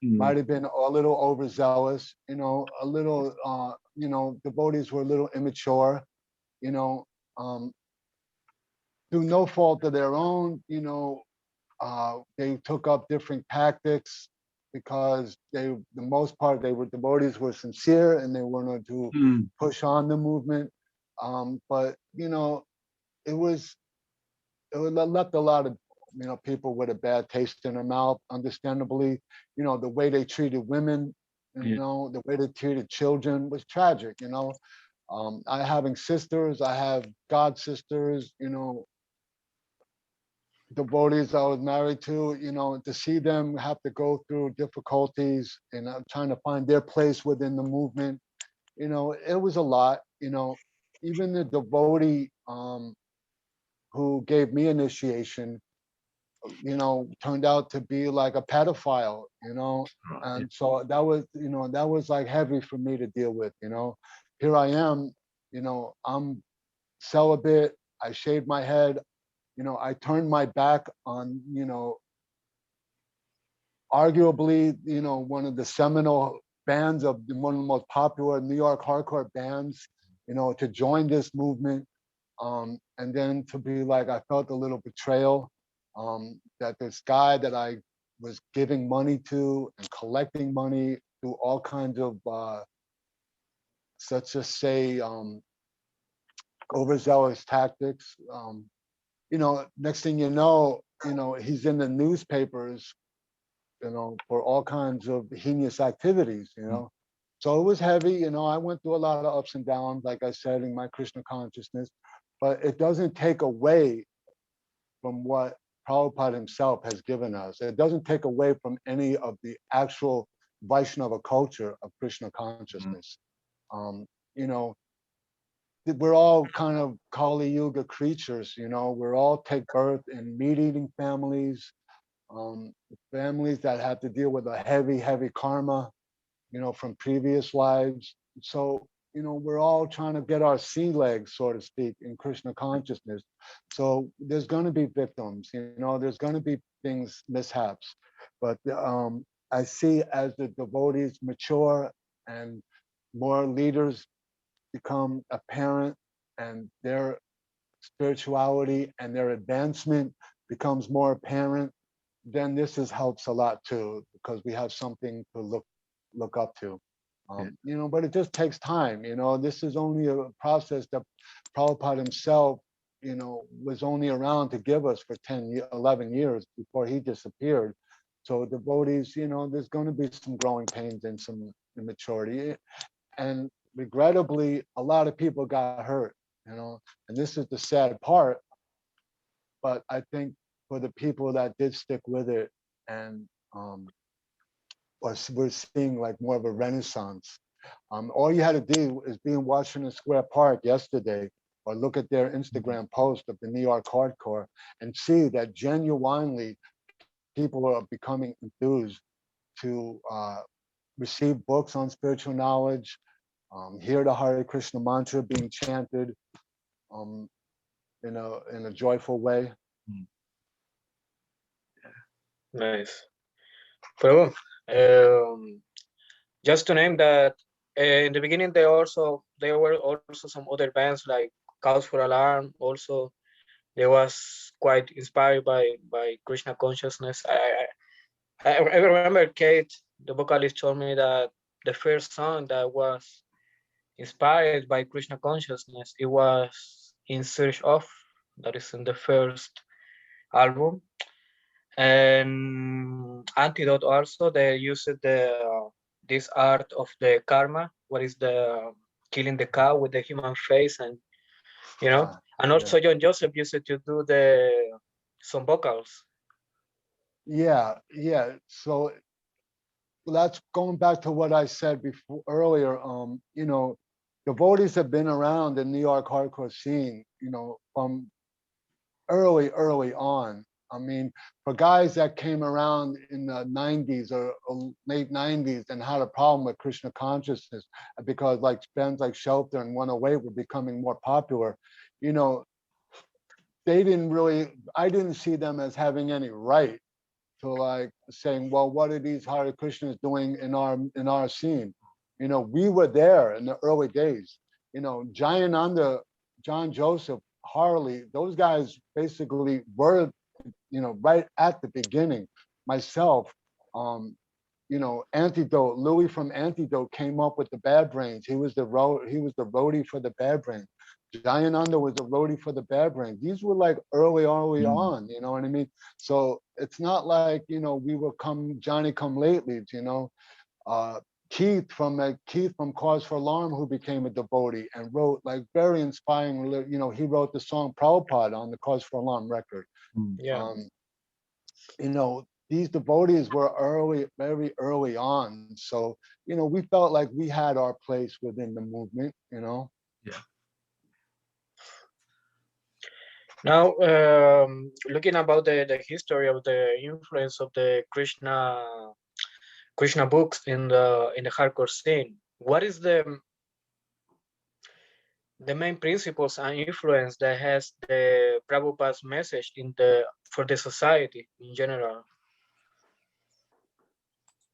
might have been a little overzealous, a little, devotees were a little immature, through no fault of their own, they took up different tactics because the most part devotees were sincere and they wanted to push on the movement. But it left a lot of people with a bad taste in their mouth, understandably. The way they treated women, the way they treated children was tragic. I having sisters, I have god sisters, devotees I was married to see them have to go through difficulties and trying to find their place within the movement, it was a lot. Even the devotee who gave me initiation, turned out to be like a pedophile, and so that was like heavy for me to deal with. Here I am, I'm celibate, I shaved my head, I turned my back on, arguably, one of the seminal bands of one of the most popular New York hardcore bands, to join this movement. And then to be like, I felt a little betrayal, that this guy that I was giving money to and collecting money through all kinds of, let's just say, overzealous tactics. Next thing he's in the newspapers, for all kinds of heinous activities, So it was heavy, I went through a lot of ups and downs, like I said, in my Krishna consciousness. but it doesn't take away from what Prabhupada himself has given us. It doesn't take away from any of the actual Vaishnava culture of Krishna consciousness. You know, we're all kind of Kali Yuga creatures, you know, we're all take birth in meat-eating families, families that have to deal with a heavy, heavy karma, you know, from previous lives. So, you know, we're all trying to get our sea legs, so to speak, in Krishna consciousness. So there's going to be victims, you know, there's going to be things, mishaps. But I see as the devotees mature and more leaders become apparent and their spirituality and their advancement becomes more apparent, then this helps a lot too, because we have something to look up to. You know, but it just takes time. You know, this is only a process that Prabhupada himself, you know, was only around to give us for 11 years before he disappeared. So devotees, you know, there's going to be some growing pains and some immaturity. And regrettably, a lot of people got hurt, you know, and this is the sad part. But I think for the people that did stick with it and we're seeing like more of a renaissance. All you had to do is be in Washington Square Park yesterday or look at their Instagram post of the New York hardcore and see that genuinely people are becoming enthused to receive books on spiritual knowledge, hear the Hare Krishna mantra being chanted in a joyful way. Nice. Pero, just to name that, in the beginning there were also some other bands like Cause for Alarm. Also, they was quite inspired by Krishna consciousness. I remember Kate, the vocalist, told me that the first song that was inspired by Krishna consciousness, it was In Search of, that is in the first album. And Antidote also, they used this art of the karma, what is the killing the cow with the human face, and you know, and also John Joseph used to do some vocals. Yeah. So that's going back to what I said before earlier. You know, devotees have been around the New York hardcore scene, you know, from early on. I mean, for guys that came around in the 90s or late 90s and had a problem with Krishna consciousness because like bands like Shelter and 108 were becoming more popular, you know, I didn't see them as having any right to like saying, well, what are these Hare Krishnas doing in our scene? You know, we were there in the early days. You know, Jayananda, John Joseph, Harley, those guys basically were, you know, right at the beginning. Myself, you know, Antidote, Louis from Antidote came up with the Bad Brains. He was the roadie for the Bad Brains. Jayananda was the roadie for the Bad Brains. These were like early on, you know what I mean? So it's not like, you know, we were Johnny come latelys, you know. Keith from Cause for Alarm, who became a devotee and wrote like very inspiring, you know, he wrote the song Prabhupada on the Cause for Alarm record. Yeah. You know, these devotees were very early on. So, you know, we felt like we had our place within the movement, you know. Yeah. Now, looking about the history of the influence of the Krishna books in the hardcore scene, what is the main principles and influence that has the Prabhupada's message for the society in general?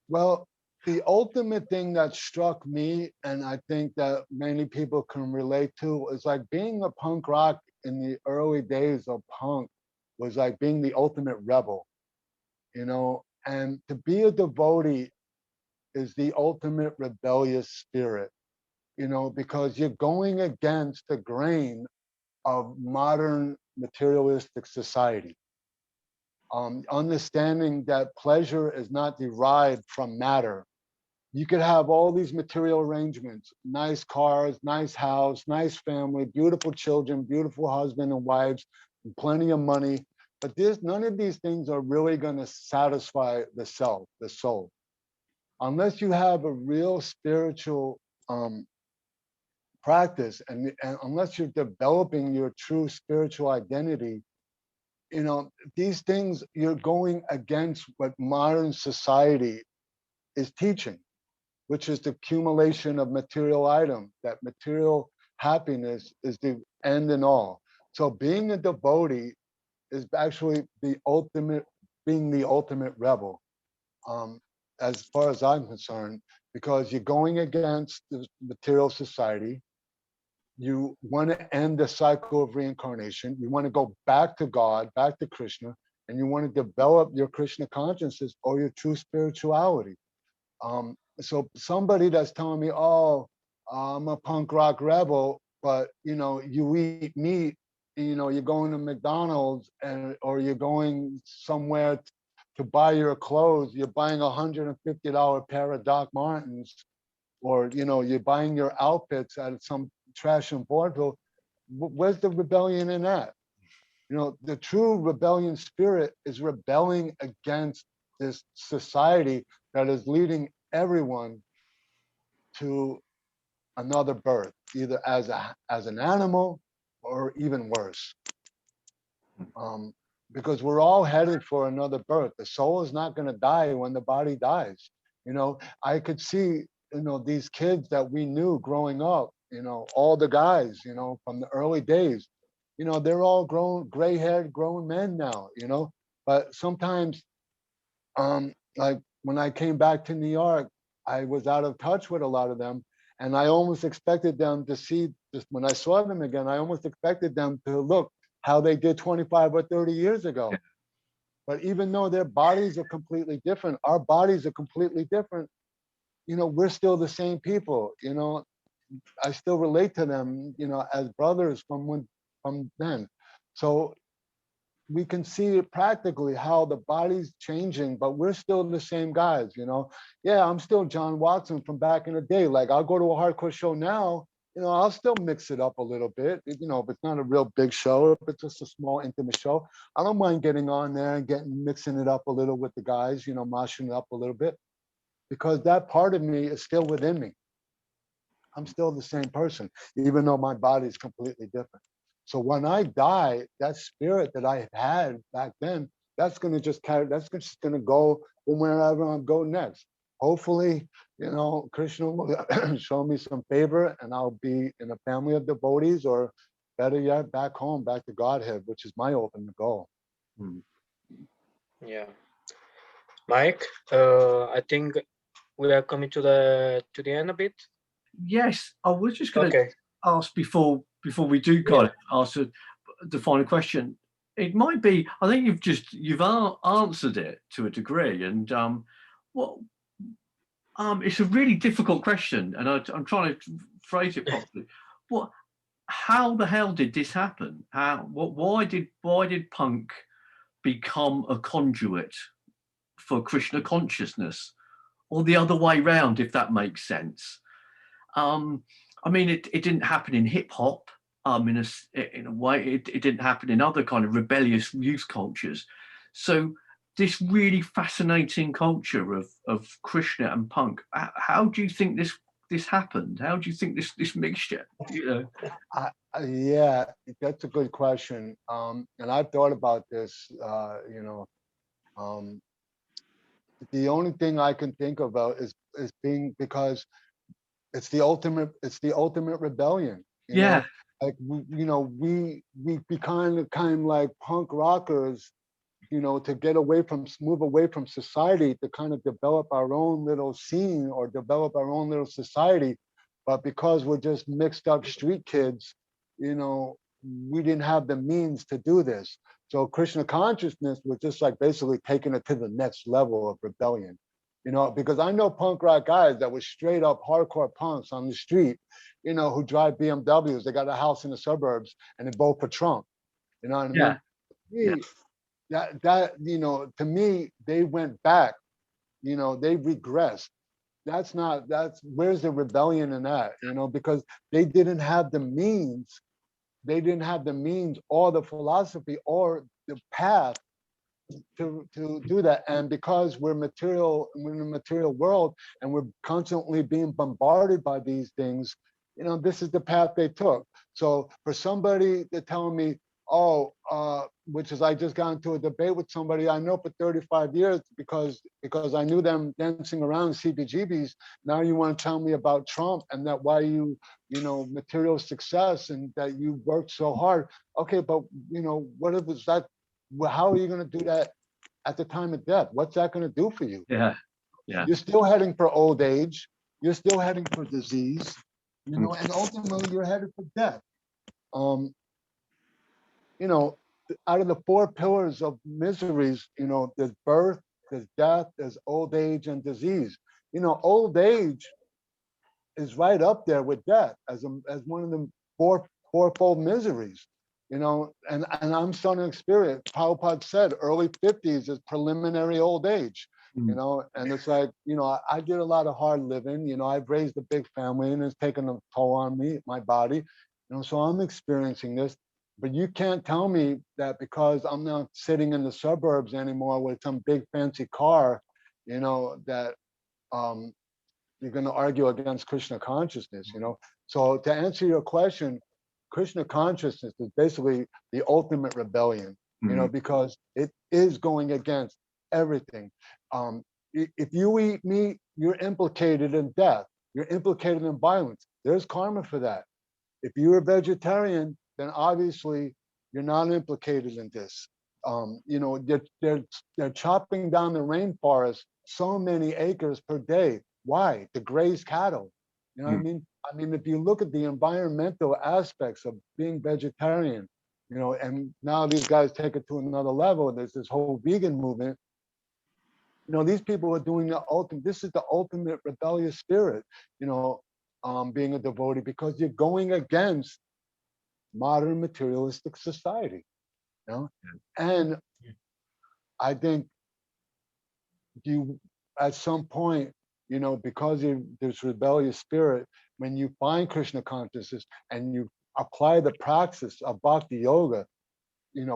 Well, the ultimate thing that struck me, and I think that many people can relate to, is like being a punk rock in the early days of punk was like being the ultimate rebel, you know, and to be a devotee is the ultimate rebellious spirit, you know, because you're going against the grain of modern materialistic society. Understanding that pleasure is not derived from matter, You could have all these material arrangements, nice cars, nice house, nice family, beautiful children, beautiful husband and wives, and plenty of money. But none of these things are really going to satisfy the self, the soul. Unless you have a real spiritual practice, and unless you're developing your true spiritual identity, these things, you're going against what modern society is teaching, which is the accumulation of material items, that material happiness is the end and all. So being a devotee is actually being the ultimate rebel, as far as I'm concerned, because you're going against the material society. You want to end the cycle of reincarnation. You want to go back to God, back to Krishna, and you want to develop your Krishna consciousness or your true spirituality. So somebody that's telling me, oh, I'm a punk rock rebel, but you eat meat, you're going to McDonald's, or you're going somewhere to buy your clothes, you're buying $150 pair of Doc Martens, or you're buying your outfits at some trash and vaudeville. Where's the rebellion in that? The true rebellion spirit is rebelling against this society that is leading everyone to another birth, either as an animal or even worse. Because we're all headed for another birth. The soul is not going to die when the body dies. I could see, these kids that we knew growing up, all the guys, from the early days, they're all gray-haired grown men now, but sometimes, like when I came back to New York, I was out of touch with a lot of them, and I almost expected them to see, just when I saw them again, I almost expected them to look how they did 25 or 30 years ago. Yeah. But even though their bodies are completely different, our bodies are completely different, we're still the same people. I still relate to them, as brothers from then. So we can see it practically how the body's changing, but we're still the same guys. Yeah, I'm still John Watson from back in the day. Like, I'll go to a hardcore show now, I'll still mix it up a little bit. If it's not a real big show, if it's just a small intimate show, I don't mind getting on there and mixing it up a little with the guys, moshing it up a little bit, because that part of me is still within me. I'm still the same person, even though my body is completely different. So when I die, that spirit that I had back then, that's going to just carry, that's just going to go wherever I go next. Hopefully, Krishna will show me some favor and I'll be in a family of devotees, or better yet, back home, back to Godhead, which is my ultimate goal. Yeah. Mike, I think we are coming to the end a bit. Yes, I was just going to ask before we do kind of answer the final question. It might be, I think you've answered it to a degree, and it's a really difficult question, and I'm trying to phrase it properly. How the hell did this happen? Why did punk become a conduit for Krishna consciousness, or the other way round, if that makes sense? I mean, it didn't happen in hip hop. In a way, it didn't happen in other kind of rebellious youth cultures. So this really fascinating culture of Krishna and punk. How do you think this happened? How do you think this mixture? Yeah, that's a good question. And I've thought about this. The only thing I can think about is being, because it's the ultimate rebellion. Yeah. Like we be kind of like punk rockers, to move away from society, to kind of develop our own little scene or develop our own little society. But because we're just mixed up street kids, we didn't have the means to do this. So Krishna consciousness was just like basically taking it to the next level of rebellion. Because I know punk rock guys that were straight up hardcore punks on the street, who drive BMWs. They got a house in the suburbs and they vote for Trump. You know what I mean? That to me, they went back, they regressed. where's the rebellion in that? Because they didn't have the means. They didn't have the means or the philosophy or the path to do that. And because we're in a material world and we're constantly being bombarded by these things, this is the path they took. So for somebody to tell me, which is, I just got into a debate with somebody I know for 35 years because I knew them dancing around CBGBs. Now you want to tell me about Trump and that why material success and that you worked so hard. Okay, but what was that? How are you going to do that at the time of death? What's that going to do for you? Yeah. You're still heading for old age. You're still heading for disease, and ultimately you're headed for death. Out of the four pillars of miseries, there's birth, there's death, there's old age, and disease. Old age is right up there with death as one of the fourfold miseries. And I'm starting to experience. Prabhupada said early 50s is preliminary old age. And it's like, I did a lot of hard living. I've raised a big family, and it's taken a toll on me, my body. So I'm experiencing this. But you can't tell me that because I'm not sitting in the suburbs anymore with some big fancy car, that you're going to argue against Krishna consciousness. So to answer your question, Krishna consciousness is basically the ultimate rebellion, because it is going against everything. If you eat meat, you're implicated in death. You're implicated in violence. There's karma for that. If you're a vegetarian, then obviously you're not implicated in this. They're chopping down the rainforest so many acres per day. Why? To graze cattle. You know what I mean? I mean, if you look at the environmental aspects of being vegetarian, and now these guys take it to another level. There's this whole vegan movement. These people are doing this is the ultimate rebellious spirit, being a devotee, because you're going against modern materialistic society, and I think you, at some point, because there's rebellious spirit, when you find Krishna consciousness and you apply the praxis of bhakti yoga,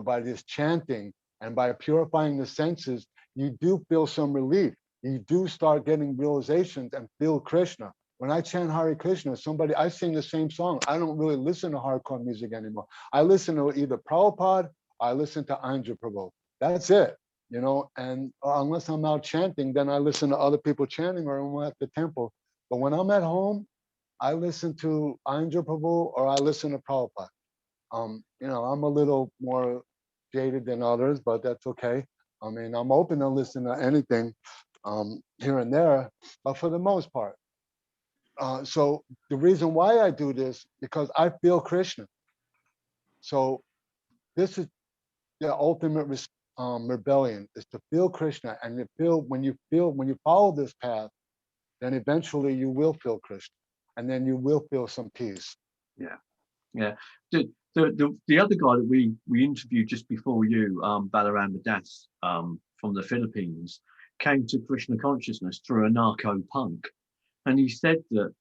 by this chanting and by purifying the senses, you do feel some relief. You do start getting realizations and feel Krishna. When I chant Hare Krishna, I sing the same song. I don't really listen to hardcore music anymore. I listen to either Prabhupada, I listen to Andhra Prabhu. That's it, and unless I'm out chanting, then I listen to other people chanting or I'm at the temple. But when I'm at home, I listen to Andhra Prabhu or I listen to Prabhupada. I'm a little more jaded than others, but that's okay. I mean, I'm open to listen to anything here and there, but for the most part. So the reason why I do this, because I feel Krishna. So this is the ultimate rebellion, is to feel Krishna. And when you follow this path, then eventually you will feel Krishna, and then you will feel some peace. Yeah. The other guy that we interviewed just before you, Balaram Das, from the Philippines, came to Krishna consciousness through a narco punk, and he said that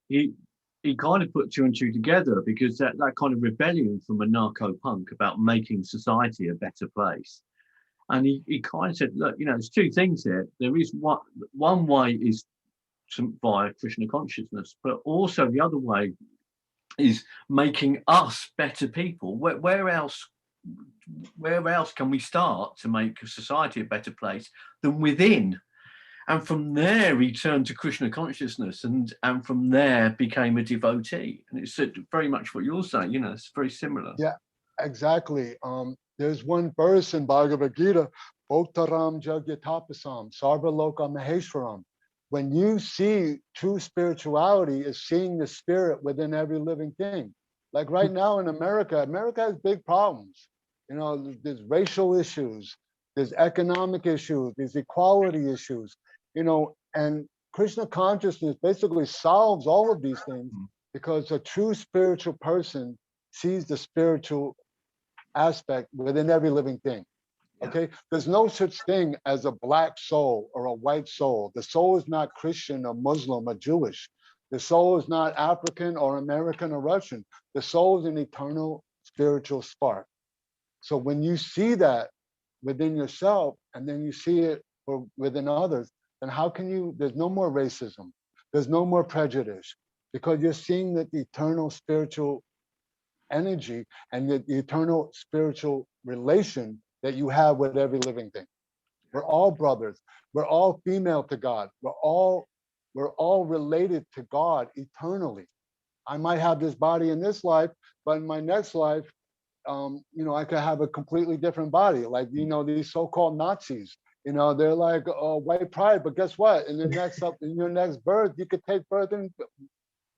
he kind of put two and two together, because that kind of rebellion from a narco punk about making society a better place. And he kind of said, look, there's two things here. There is one way is via Krishna consciousness, but also the other way is making us better people. Where else can we start to make society a better place than within? And from there, he turned to Krishna consciousness, and from there became a devotee. And it's very much what you're saying. It's very similar. Yeah, exactly. There's one verse in Bhagavad Gita, Bhoktaram Jagyatapasam, Sarva Loka Maheshwaram. When you see true spirituality is seeing the spirit within every living thing. Like right now in America has big problems. There's racial issues, there's economic issues, there's equality issues, and Krishna consciousness basically solves all of these things, because a true spiritual person sees the spiritual aspect within every living thing. Okay, there's no such thing as a black soul or a white soul. The soul is not Christian or Muslim or Jewish. The soul is not African or American or Russian. The soul is an eternal spiritual spark. So when you see that within yourself and then you see it within others, then how can you, there's no more racism, there's no more prejudice, because you're seeing that the eternal spiritual energy and the eternal spiritual relation that you have with every living thing. We're all brothers. We're all female to God. We're all related to God eternally. I might have this body in this life, but in my next life, I could have a completely different body. Like, these so-called Nazis, they're like white pride, but guess what? In your next birth, you could take birth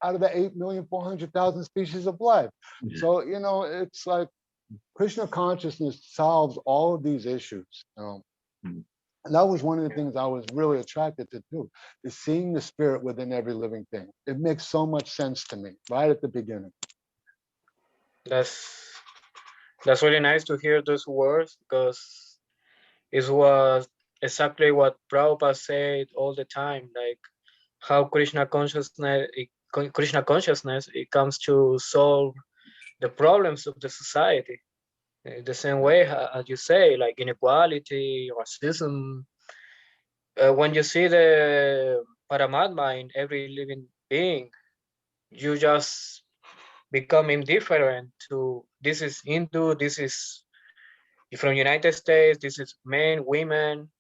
out of the 8,400,000 species of life. Yeah. So, it's like Krishna consciousness solves all of these issues. And that was one of the things I was really attracted to do, is seeing the spirit within every living thing. It makes so much sense to me right at the beginning. That's really nice to hear those words, because it was exactly what Prabhupada said all the time, like how Krishna consciousness it comes to solve the problems of the society. The same way as you say, like inequality, racism. When you see the Paramatma in every living being, you just become indifferent to this is Hindu, this is from United States, this is men, women.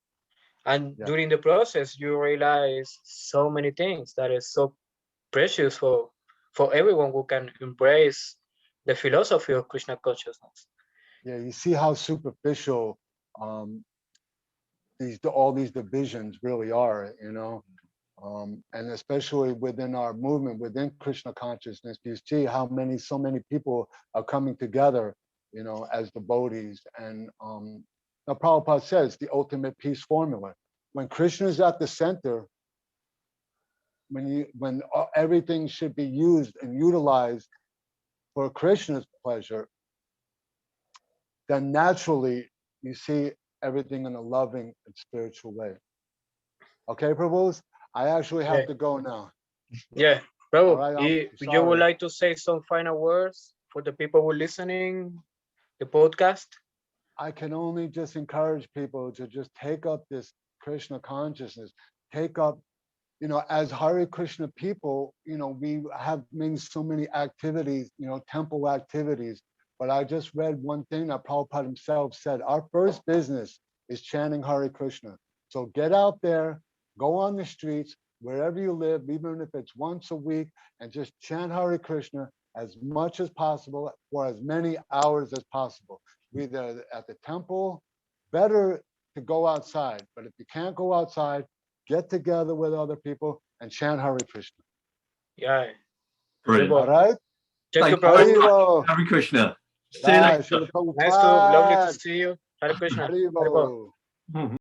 And during the process, you realize so many things that is so precious for everyone who can embrace the philosophy of Krishna consciousness. Yeah, you see how superficial all these divisions really are, and especially within our movement, within Krishna consciousness, you see how so many people are coming together, as devotees. And now Prabhupada says the ultimate peace formula. When Krishna is at the center, when everything should be used and utilized for Krishna's pleasure, then naturally you see everything in a loving and spiritual way. Okay, Prabhus? I actually have to go now. Yeah, Prabhu, right, you would like to say some final words for the people who are listening the podcast? I can only just encourage people to just take up this Krishna consciousness, take up, as Hare Krishna people, we have made so many activities, temple activities. But I just read one thing that Prabhupada himself said, our first business is chanting Hare Krishna. So get out there, go on the streets, wherever you live, even if it's once a week, and just chant Hare Krishna as much as possible for as many hours as possible. Either at the temple, better to go outside. But if you can't go outside, get together with other people and chant Hare Krishna. Yeah. Brilliant. All right? Thank you, Thank you. Prabhu. Hare Krishna. See you later. Lovely to see you. Hare Krishna. Haribo. Mhm.